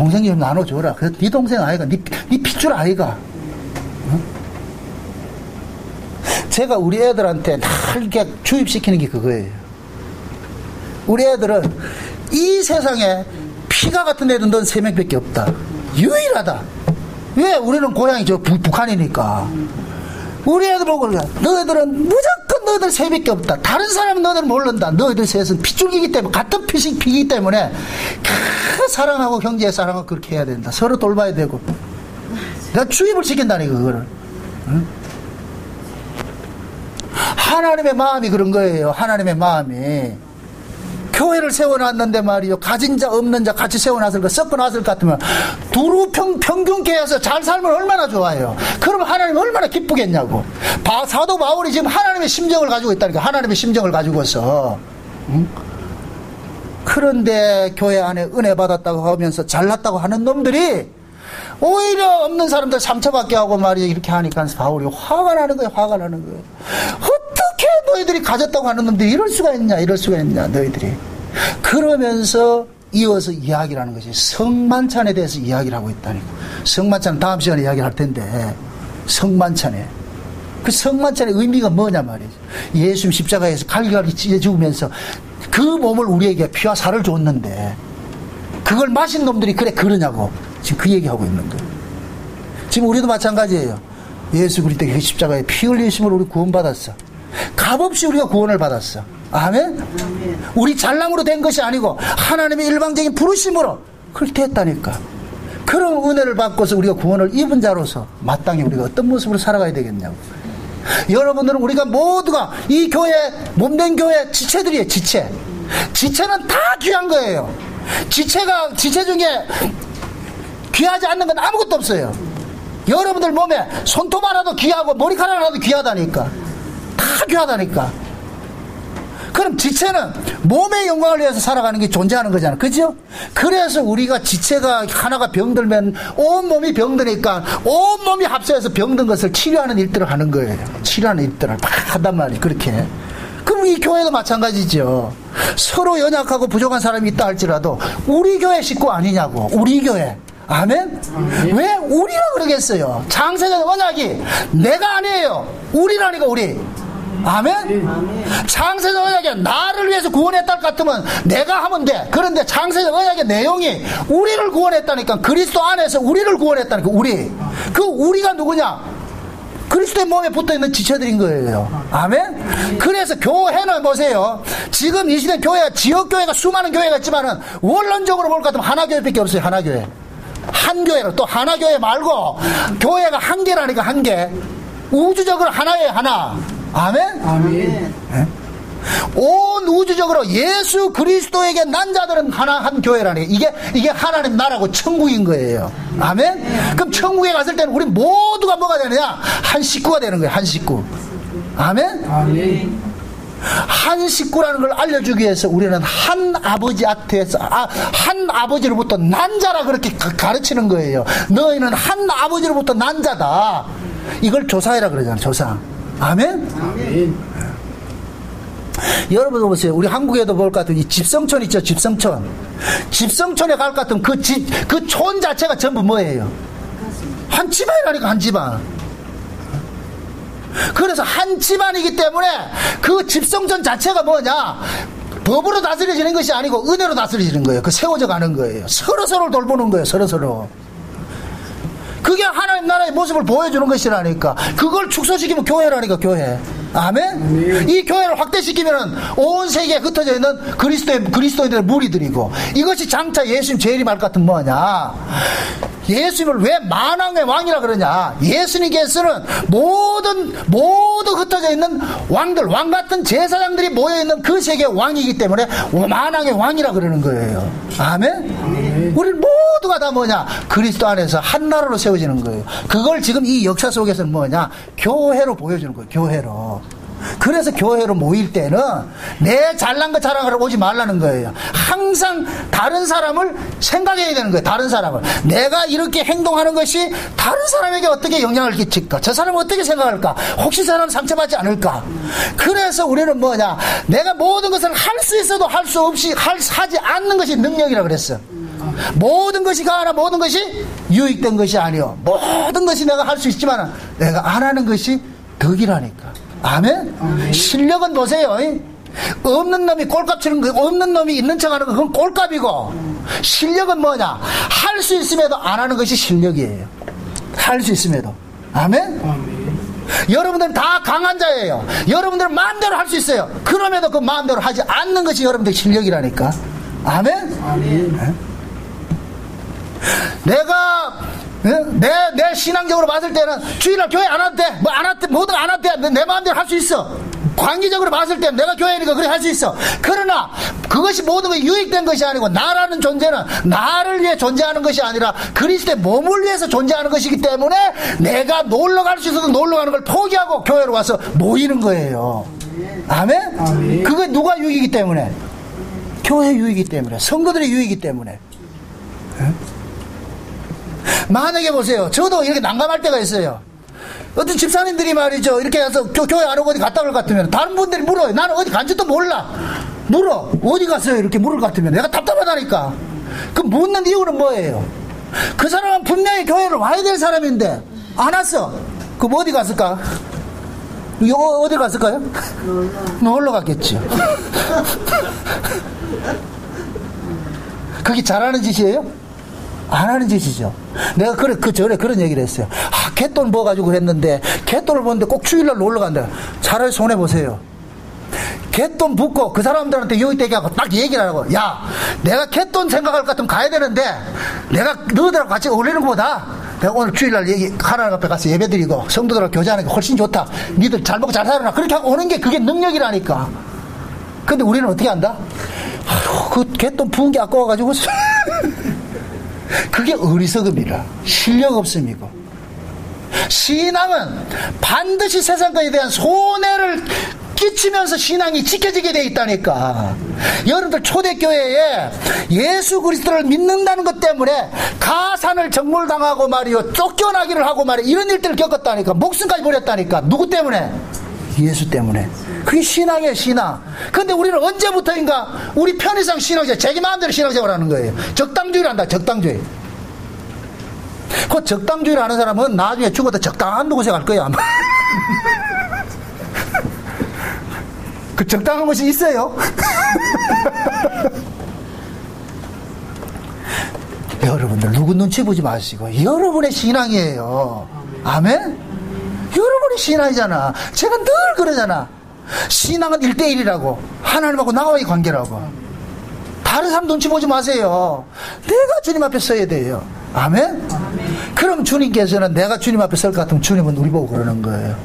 Speaker 1: 동생 좀 나눠줘라. 그래서 네 동생 아이가, 네 핏줄 아이가. 어? 제가 우리 애들한테 다 이렇게 주입시키는 게 그거예요. 우리 애들은 이 세상에 피가 같은 애들 넌 3명밖에 없다. 유일하다. 왜? 우리는 고향이 저 북한이니까. 우리 애들 보고 그래. 너희들은 무조건 너희들 3밖에 없다. 다른 사람은 너희들 모른다. 너희들 셋은 핏줄기기 때문에, 같은 피이기 때문에 사랑하고 형제의 사랑을 그렇게 해야 된다. 서로 돌봐야 되고. 내가 주입을 시킨다니까 그거를. 응? 하나님의 마음이 그런 거예요. 하나님의 마음이. 교회를 세워놨는데 말이요, 가진 자 없는 자 같이 세워놨을 거, 섞어놨을 것 같으면 두루 평균케 해서 잘 살면 얼마나 좋아요. 그러면 하나님 얼마나 기쁘겠냐고. 사도 바울이 지금 하나님의 심정을 가지고 있다니까. 하나님의 심정을 가지고서. 응? 그런데 교회 안에 은혜 받았다고 하면서 잘났다고 하는 놈들이 오히려 없는 사람들 상처받게 하고 말이야, 이렇게 하니까 바울이 화가 나는 거예요. 화가 나는 거예요. 어떻게 너희들이 가졌다고 하는 놈들이 이럴 수가 있냐, 이럴 수가 있냐, 너희들이. 그러면서 이어서 이야기를 하는 것이 성만찬에 대해서 이야기를 하고 있다니까. 성만찬은 다음 시간에 이야기를 할 텐데, 성만찬에. 그 성만찬의 의미가 뭐냐 말이죠. 예수님 십자가에서 갈기갈기 찢어 죽으면서 그 몸을 우리에게 피와 살을 줬는데, 그걸 마신 놈들이 그래 그러냐고 지금 그 얘기하고 있는 거예요. 지금 우리도 마찬가지예요. 예수 그리스도의 십자가에 피 흘리심으로 우리 구원받았어. 값없이 우리가 구원을 받았어. 아멘? 우리 잘남으로 된 것이 아니고 하나님의 일방적인 부르심으로 그렇게 됐다니까. 그런 은혜를 받고서 우리가 구원을 입은 자로서 마땅히 우리가 어떤 모습으로 살아가야 되겠냐고. 여러분들은 우리가 모두가 이 교회, 몸된 교회 지체들이에요. 지체는 다 귀한 거예요. 지체 중에 귀하지 않는 건 아무것도 없어요. 여러분들 몸에 손톱 하나도 귀하고 머리카락 하나도 귀하다니까. 다 귀하다니까. 그럼 지체는 몸의 영광을 위해서 살아가는 게 존재하는 거잖아. 그죠? 그래서 우리가 지체가 하나가 병들면 온몸이 병드니까 온몸이 합세해서 병든 것을 치료하는 일들을 하는 거예요. 치료하는 일들을 막 한단 말이에요. 그렇게. 그럼 이 교회도 마찬가지죠. 서로 연약하고 부족한 사람이 있다 할지라도 우리 교회 식구 아니냐고. 우리 교회. 아멘? 왜 우리라 그러겠어요? 창세전 언약이 내가 아니에요. 우리라니까 우리. 아멘? 창세전 언약이 나를 위해서 구원했다 할 것 같으면 내가 하면 돼. 그런데 창세전 언약의 내용이 우리를 구원했다니까. 그리스도 안에서 우리를 구원했다니까. 우리. 그 우리가 누구냐? 그리스도의 몸에 붙어있는 지체들인 거예요. 아멘? 그래서 교회는 보세요. 지금 이 시대 교회가, 지역교회가 수많은 교회가 있지만은 원론적으로 볼 것 같으면 하나교회밖에 없어요. 하나교회. 한 교회로. 또 하나교회 말고 교회가 한 개라니까. 한 개. 우주적으로 하나예요. 하나. 아멘? 아멘. 네? 온 우주적으로 예수 그리스도에게 난 자들은 한 교회라니. 이게 하나님 나라고 천국인 거예요. 아멘? 그럼 천국에 갔을 때는 우리 모두가 뭐가 되느냐? 한 식구가 되는 거예요. 한 식구. 아멘? 아멘. 한 식구라는 걸 알려주기 위해서 우리는 한 아버지 앞에서 한 아버지로부터 난 자라 그렇게 가르치는 거예요. 너희는 한 아버지로부터 난 자다. 이걸 조상이라 그러잖아. 조상. 아멘? 아멘. 여러분 보세요. 우리 한국에도 볼 것 같은 이 집성촌 있죠. 집성촌에 갈 것 같으면 그 촌 자체가 전부 뭐예요? 한 집안이라니까. 한 집안. 그래서 한 집안이기 때문에 그 집성촌 자체가 뭐냐? 법으로 다스려지는 것이 아니고 은혜로 다스려지는 거예요. 그 세워져 가는 거예요. 서로서로 돌보는 거예요. 서로서로. 그게 하나님 나라의 모습을 보여주는 것이라니까. 그걸 축소시키면 교회라니까. 교회. 아멘? 이 교회를 확대시키면 온 세계에 흩어져 있는 그리스도인들의 무리들이고, 이것이 장차 예수님 재림할 것 같은 뭐냐? 예수님을 왜 만왕의 왕이라 그러냐? 예수님께서는 모두 흩어져 있는 왕들, 왕 같은 제사장들이 모여있는 그 세계의 왕이기 때문에 만왕의 왕이라 그러는 거예요. 아멘? 우리 모두가 다 뭐냐? 그리스도 안에서 한 나라로 세워지는 거예요. 그걸 지금 이 역사 속에서는 뭐냐? 교회로 보여주는 거예요. 교회로. 그래서 교회로 모일 때는 내 잘난 것 자랑하러 오지 말라는 거예요. 항상 다른 사람을 생각해야 되는 거예요. 다른 사람을. 내가 이렇게 행동하는 것이 다른 사람에게 어떻게 영향을 끼칠까? 저 사람은 어떻게 생각할까? 혹시 저 사람 상처받지 않을까? 그래서 우리는 뭐냐? 내가 모든 것을 할 수 있어도 할 수 없이 하지 않는 것이 능력이라 그랬어. 모든 것이 가하나 모든 것이 유익된 것이 아니요. 모든 것이 내가 할 수 있지만 내가 안 하는 것이 덕이라니까. 아멘? 실력은 보세요. 없는 놈이 꼴값 치는 거, 없는 놈이 있는 척 하는 거, 그건 꼴값이고, 실력은 뭐냐? 할 수 있음에도 안 하는 것이 실력이에요. 할 수 있음에도. 아멘? 여러분들은 다 강한 자예요. 여러분들은 마음대로 할 수 있어요. 그럼에도 그 마음대로 하지 않는 것이 여러분들의 실력이라니까. 아멘? 내가 내 신앙적으로 봤을 때는 주일날 교회 안 와도 돼. 뭐 안 와도 돼. 뭐든 안 와도 돼. 내 마음대로 할 수 있어. 관계적으로 봤을 때는 내가 교회니까 그래 할 수 있어. 그러나 그것이 모든 게 유익된 것이 아니고 나라는 존재는 나를 위해 존재하는 것이 아니라 그리스도의 몸을 위해서 존재하는 것이기 때문에 내가 놀러 갈 수 있어도 놀러 가는 걸 포기하고 교회로 와서 모이는 거예요. 아멘? 그게 누가 유익이기 때문에? 교회 유익이기 때문에, 성도들의 유익이기 때문에. 만약에 보세요. 저도 이렇게 난감할 때가 있어요. 어떤 집사님들이 말이죠. 이렇게 해서 교회 안 오고 어디 갔다 올 것 같으면 다른 분들이 물어요. 나는 어디 간지도 몰라. 물어. 어디 갔어요? 이렇게 물을 것 같으면 내가 답답하다니까. 그 묻는 이유는 뭐예요? 그 사람은 분명히 교회를 와야 될 사람인데 안 왔어. 그럼 어디 갔을까? 어디 갔을까요? 놀러 갔겠죠. 그게 잘하는 짓이에요? 안 하는 짓이죠. 내가 그 전에 그런 얘기를 했어요. 갯돈 모아가지고 했는데, 갯돈을 보는데 꼭 주일날 놀러 간다. 차라리 손해보세요. 갯돈 붓고 그 사람들한테 유익되게 하고 딱 얘기를 하고, 야, 내가 갯돈 생각할 것 같으면 가야 되는데, 내가 너희들하고 같이 어울리는 것보다, 내가 오늘 주일날 하나님 앞에 가서 예배드리고, 성도들하고 교제하는 게 훨씬 좋다. 니들 잘 먹고 잘 살아라. 그렇게 하고 오는 게 그게 능력이라니까. 근데 우리는 어떻게 한다? 그 갯돈 부은 게 아까워가지고, 그게 어리석음이라. 실력 없음이고. 신앙은 반드시 세상 것에 대한 손해를 끼치면서 신앙이 지켜지게 돼 있다니까. 여러분들 초대교회에 예수 그리스도를 믿는다는 것 때문에 가산을 정몰당하고 말이요, 쫓겨나기를 하고 말이요, 이런 일들을 겪었다니까. 목숨까지 버렸다니까. 누구 때문에? 예수 때문에. 그게 신앙이에요, 신앙. 근데 우리는 언제부터인가 우리 편의상 신앙생활, 자기 마음대로 신앙생활 하는 거예요. 적당주의를 한다. 적당주의. 그 적당주의를 하는 사람은 나중에 죽어도 적당한 곳에 갈 거야 아마. 그 적당한 곳이 있어요. 여러분들 누구 눈치 보지 마시고 여러분의 신앙이에요. 아멘? 여러분의 신앙이잖아. 제가 늘 그러잖아. 신앙은 1대1이라고. 하나님하고 나와의 관계라고. 다른 사람 눈치 보지 마세요. 내가 주님 앞에 서야 돼요. 아멘? 그럼 주님께서는 내가 주님 앞에 설 것 같으면 주님은 우리 보고 그러는 거예요.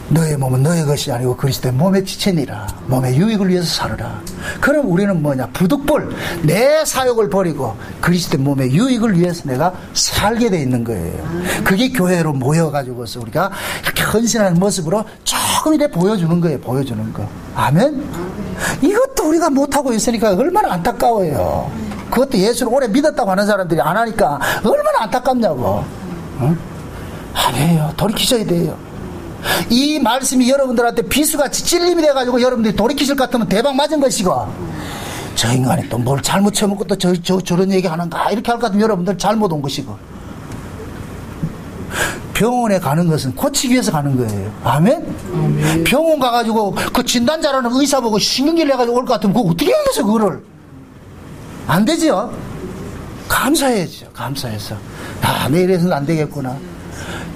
Speaker 1: 너의 몸은 너의 것이 아니고 그리스도의 몸의 지체니라. 몸의 유익을 위해서 살아라. 그럼 우리는 뭐냐? 부득불 내 사욕을 버리고 그리스도의 몸의 유익을 위해서 내가 살게 돼 있는 거예요. 그게 교회로 모여가지고서 우리가 이렇게 헌신하는 모습으로 조금 이렇게 보여주는 거예요. 보여주는 거. 아멘? 이것도 우리가 못하고 있으니까 얼마나 안타까워요. 그것도 예수를 오래 믿었다고 하는 사람들이 안 하니까 얼마나 안타깝냐고. 응? 안 해요. 돌이키셔야 돼요. 이 말씀이 여러분들한테 비수같이 찔림이 돼가지고 여러분들이 돌이키실 것 같으면 대박 맞은 것이고, 저 인간이 또 뭘 잘못 쳐먹고 또 저런 얘기 하는가 이렇게 할 것 같으면 여러분들 잘못 온 것이고. 병원에 가는 것은 고치기 위해서 가는 거예요. 아멘? 아멘. 병원 가가지고 그 진단 잘하는 의사 보고 신경질 내가지고 올 것 같으면 그거 어떻게 해서 그거를. 안 되지요? 감사해야죠. 감사해서. 내일 해서는 안 되겠구나.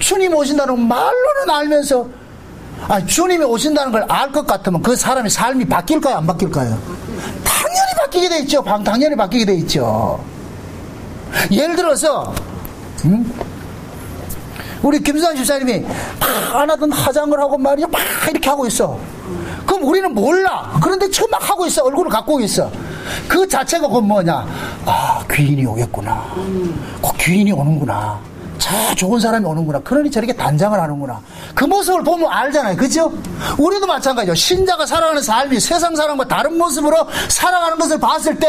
Speaker 1: 주님 오신다는 말로는 알면서, 주님이 오신다는 걸 알 것 같으면 그 사람의 삶이 바뀔까요? 안 바뀔까요? 당연히 바뀌게 돼 있죠. 당연히 바뀌게 돼 있죠. 예를 들어서, 우리 김수환 집사님이 안 하던 화장을 하고 말이야, 막 이렇게 하고 있어. 그럼 우리는 몰라. 그런데 지금 막 하고 있어. 얼굴을 갖고 있어. 그 자체가 그건 뭐냐? 귀인이 오겠구나. 꼭 귀인이 오는구나. 자, 좋은 사람이 오는구나. 그러니 저렇게 단장을 하는구나. 그 모습을 보면 알잖아요. 그죠? 우리도 마찬가지죠. 신자가 살아가는 삶이 세상 사람과 다른 모습으로 살아가는 것을 봤을 때,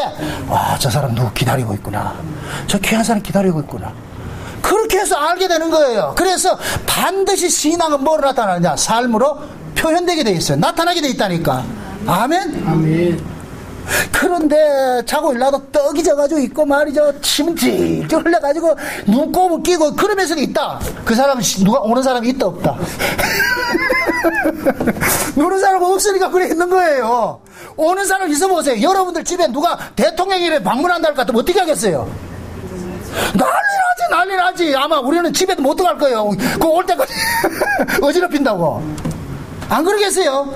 Speaker 1: 저 사람 누구 기다리고 있구나. 저 귀한 사람 기다리고 있구나. 그렇게 해서 알게 되는 거예요. 그래서 반드시 신앙은 뭐로 나타나느냐? 삶으로 표현되게 돼 있어요. 나타나게 돼 있다니까. 아멘?
Speaker 2: 아멘.
Speaker 1: 그런데 자고 일어나도 떡이 져가지고 있고 말이죠. 침은 질질 흘려가지고 눈곱을 끼고 그러면서도 있다. 그 사람은 누가 오는 사람이 있다 없다. 노는 사람 없으니까 그래 있는 거예요. 오는 사람 있어보세요. 여러분들 집에 누가 대통령이 방문한다 할 것 같으면 어떻게 하겠어요? 난리 나지. 아마 우리는 집에도 못 들어갈 거예요. 그거 올 때까지 어지럽힌다고. 안 그러겠어요?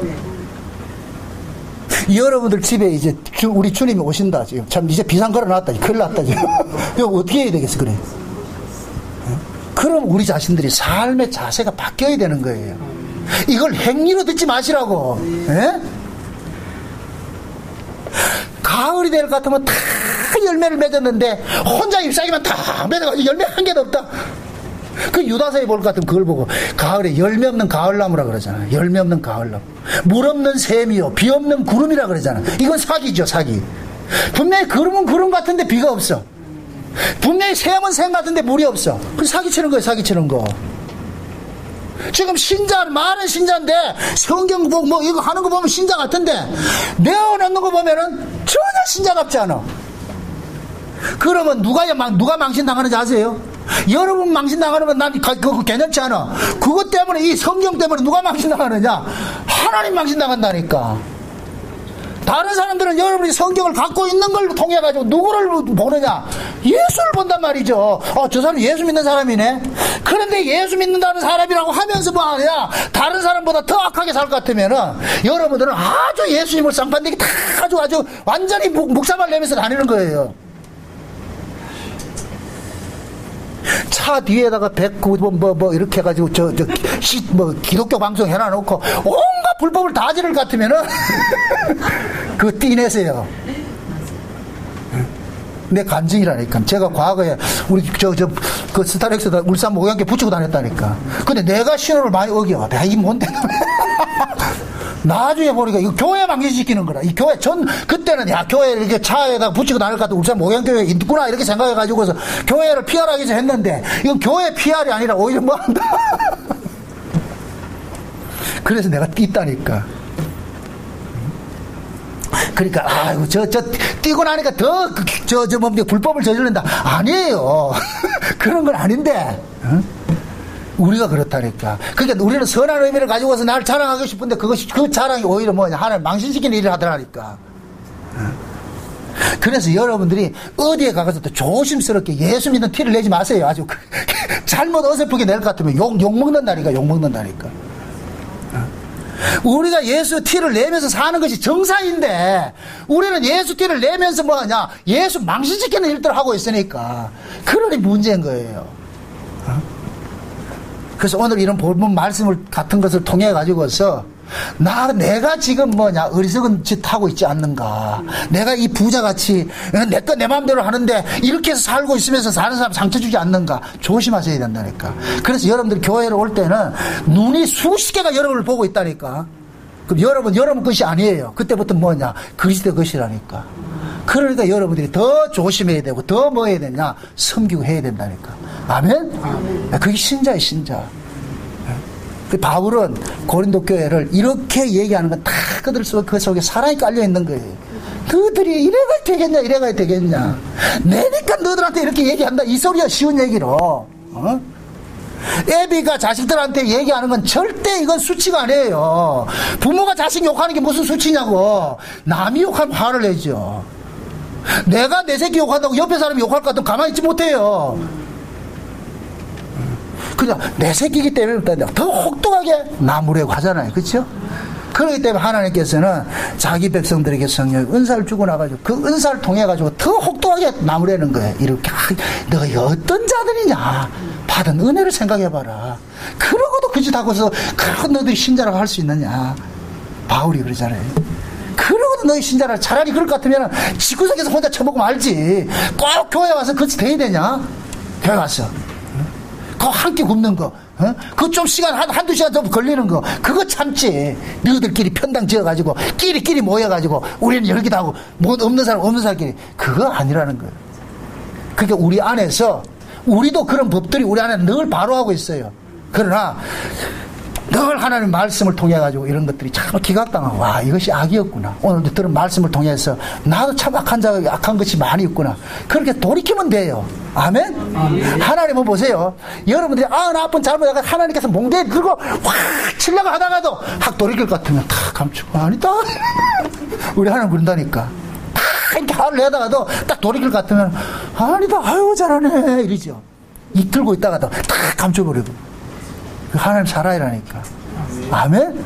Speaker 1: 여러분들 집에 이제 우리 주님이 오신다. 지금 참 이제 비상 걸어놨다. 큰일 났다. 지금. 이거 어떻게 해야 되겠어? 그래. 그럼 우리 자신들이 삶의 자세가 바뀌어야 되는 거예요. 이걸 행위로 듣지 마시라고. 예? 가을이 될 것 같으면 다 열매를 맺었는데 혼자 잎사귀만 다 맺어가지고 열매 한 개도 없다. 그 유다서에 볼 것 같으면 그걸 보고 가을에 열매 없는 가을나무라 그러잖아. 열매 없는 가을나무. 물 없는 샘이요 비 없는 구름이라 그러잖아. 이건 사기죠, 사기. 분명히 구름은 구름 같은데 비가 없어. 분명히 샘은 샘 같은데 물이 없어. 그 사기치는 거예요, 사기치는 거. 지금 신자, 많은 신자인데 성경 보고 뭐 이거 하는 거 보면 신자 같은데 내어놓는 거 보면은 전혀 신자 같지 않아. 그러면 누가 망신당하는지 아세요? 여러분 망신당하는 건 난 그거 개념치 않아. 그것 때문에, 이 성경 때문에 누가 망신당하느냐? 하나님 망신당한다니까. 다른 사람들은 여러분이 성경을 갖고 있는 걸 통해 가지고 누구를 보느냐? 예수를 본단 말이죠. 저 사람 예수 믿는 사람이네. 그런데 예수 믿는다는 사람이라고 하면서 뭐 하냐? 다른 사람보다 더 악하게 살 것 같으면은 여러분들은 아주 예수님을 쌍판대기 다 아주 완전히 묵사발 내면서 다니는 거예요. 차 뒤에다가 109 이렇게 해가지고 기독교 방송 해놔놓고 온갖 불법을 다 지를 것 같으면은 그거 띠내세요. 내 간증이라니까. 제가 과거에 우리 그 스타렉스에다 울산 목양계 붙이고 다녔다니까. 근데 내가 신호를 많이 어겨. 내가 이 뭔데? 나중에 보니까 이거 교회 망신시키는 거라. 이 교회 그때는 교회 이렇게 차에다 붙이고 다닐 것 같아. 울산 목양교회 있구나 이렇게 생각해가지고서 교회를 PR하기 위해서 했는데 이건 교회 PR이 아니라 오히려 뭐 한다. 그래서 내가 띠다니까. 그러니까 아이고 뛰고 나니까 더 불법을 저지른다. 아니에요. 그런 건 아닌데. 응? 우리가 그렇다니까. 그러니까 우리는 선한 의미를 가지고서 나를 자랑하고 싶은데 그 자랑이 오히려 뭐냐, 하나를 망신시키는 일을 하더라니까. 그래서 여러분들이 어디에 가서 또 조심스럽게 예수 믿는 티를 내지 마세요. 아주 잘못 어설프게 낼 것 같으면 욕 먹는다니까. 우리가 예수 티를 내면서 사는 것이 정상인데 우리는 예수 티를 내면서 뭐하냐, 예수 망신시키는 일들을 하고 있으니까 그러니 문제인 거예요. 그래서 오늘 이런 본문 말씀을 같은 것을 통해 가지고서 내가 지금 어리석은 짓 하고 있지 않는가. 내가 이 부자같이 내 마음대로 하는데 이렇게 해서 살고 있으면서 사는 사람 상처 주지 않는가. 조심하셔야 된다니까. 그래서 여러분들 교회를 올 때는 눈이 수십 개가 여러분을 보고 있다니까. 그럼 여러분 것이 아니에요. 그때부터 그리스도 것이라니까. 그러니까 여러분들이 더 조심해야 되고 더 뭐 해야 되냐, 섬기고 해야 된다니까. 아멘? 그게 신자예요, 신자. 바울은 고린도 교회를 이렇게 얘기하는 건 다 그들 그 속에 사랑이 깔려 있는 거예요. 너희들이 이래가 되겠냐. 내니까 너희들한테 이렇게 얘기한다. 이 소리야, 쉬운 얘기로. 애비가 자식들한테 얘기하는 건 절대 이건 수치가 아니에요. 부모가 자식 욕하는 게 무슨 수치냐고. 남이 욕하면 화를 내죠. 내가 내 새끼 욕한다고 옆에 사람이 욕할 것 같으면 가만히 있지 못해요. 그냥 내 새끼이기 때문에 더 혹독하게 나무라고 하잖아요. 그렇죠? 그렇기 때문에 하나님께서는 자기 백성들에게 성령 은사를 주고 나가지고 그 은사를 통해 가지고 더 혹독하게 나무라는 거예요. 이렇게 너희 어떤 자들이냐, 받은 은혜를 생각해봐라. 그러고도 그 짓 하고서 그러고 너희들이 신자라고 할 수 있느냐. 바울이 그러잖아요. 그러고도 너희 신자라. 차라리 그럴 것 같으면 집구석에서 혼자 처먹으면 알지. 꼭 교회 와서 그것이 돼야 되냐. 교회 와서 그거 한 끼 굶는 거, 그거 좀 시간 한두 시간 좀 걸리는 거, 그거 참지. 너희들끼리 편당 지어가지고 끼리끼리 모여가지고 우리는 열기도 하고 뭐 없는 사람끼리. 그거 아니라는 거예요. 그러니까 우리 안에서 우리도 그런 법들이 우리 안에 늘 바로하고 있어요. 그러나 늘 하나님 말씀을 통해 가지고 이런 것들이 참 기각당하고, 와, 이것이 악이었구나. 오늘도 들은 말씀을 통해서 나도 참 악한 것이 많이 있구나. 그렇게 돌이키면 돼요. 아멘? 하나님은 보세요. 여러분들이 나쁜 잘못하다가 하나님께서 몽대에 들고 확 치려고 하다가도 확 돌이킬 것 같으면 다 감추고, 아니다. 우리 하나님 그런다니까. 다 이렇게 화를 내다가도 딱 돌이킬 것 같으면 아니다. 아유, 잘하네. 이러죠. 이 들고 있다가도 다 감춰버리고. 하나님 살아이라니까. 아멘?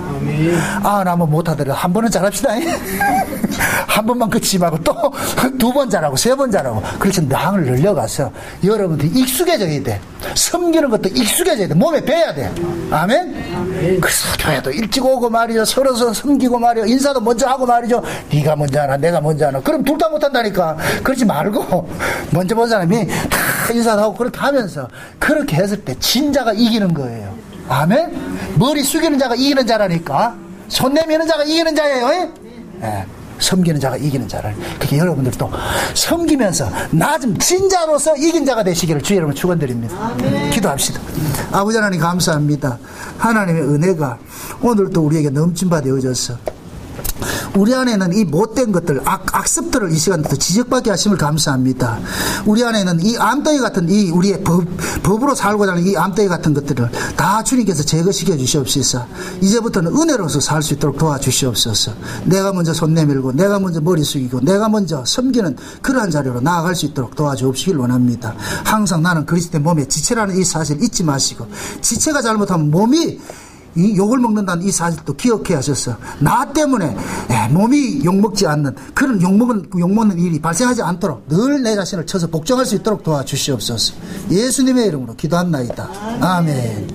Speaker 1: 나뭐 못하더라도 한 번은 잘합시다. 한 번만 그치지 말고 또 두 번 잘하고 세 번 잘하고. 그래서 낭을 늘려가서 여러분들이 익숙해져야 돼. 섬기는 것도 익숙해져야 돼. 몸에 배야 돼. 아멘? 그래서 교회도 일찍 오고 말이죠. 서로 섬기고 말이죠. 인사도 먼저 하고 말이죠. 네가 먼저 하나 내가 먼저 하나. 그럼 둘 다 못한다니까. 그러지 말고 먼저 본 사람이 다 인사도 하고 그렇게 하면서, 그렇게 했을 때 진자가 이기는 거예요. 아멘? 머리 숙이는 자가 이기는 자라니까. 손 내미는 자가 이기는 자예요. 예. 섬기는 자가 이기는 자를. 그렇게 여러분들도 섬기면서 낮은 진자로서 이긴 자가 되시기를 주의 이름으로 축원드립니다. 아멘. 기도합시다. 아버지 하나님 감사합니다. 하나님의 은혜가 오늘도 우리에게 넘친 바 되어져서 우리 안에는 이 못된 것들, 악습들을 이 시간부터 지적받게 하심을 감사합니다. 우리 안에는 이 암덩이 같은, 이 우리의 법으로 살고자 하는 이 암덩이 같은 것들을 다 주님께서 제거시켜 주시옵소서. 이제부터는 은혜로서 살 수 있도록 도와주시옵소서. 내가 먼저 손 내밀고, 내가 먼저 머리 숙이고, 내가 먼저 섬기는 그러한 자리로 나아갈 수 있도록 도와주옵시길 원합니다. 항상 나는 그리스도의 몸의 지체라는 이 사실 잊지 마시고, 지체가 잘못하면 몸이 이 욕을 먹는다는 이 사실도 기억해 하셔서 나 때문에 몸이 욕먹지 않는 그런 욕먹는 일이 발생하지 않도록 늘 내 자신을 쳐서 복종할 수 있도록 도와주시옵소서. 예수님의 이름으로 기도합나이다. 아멘.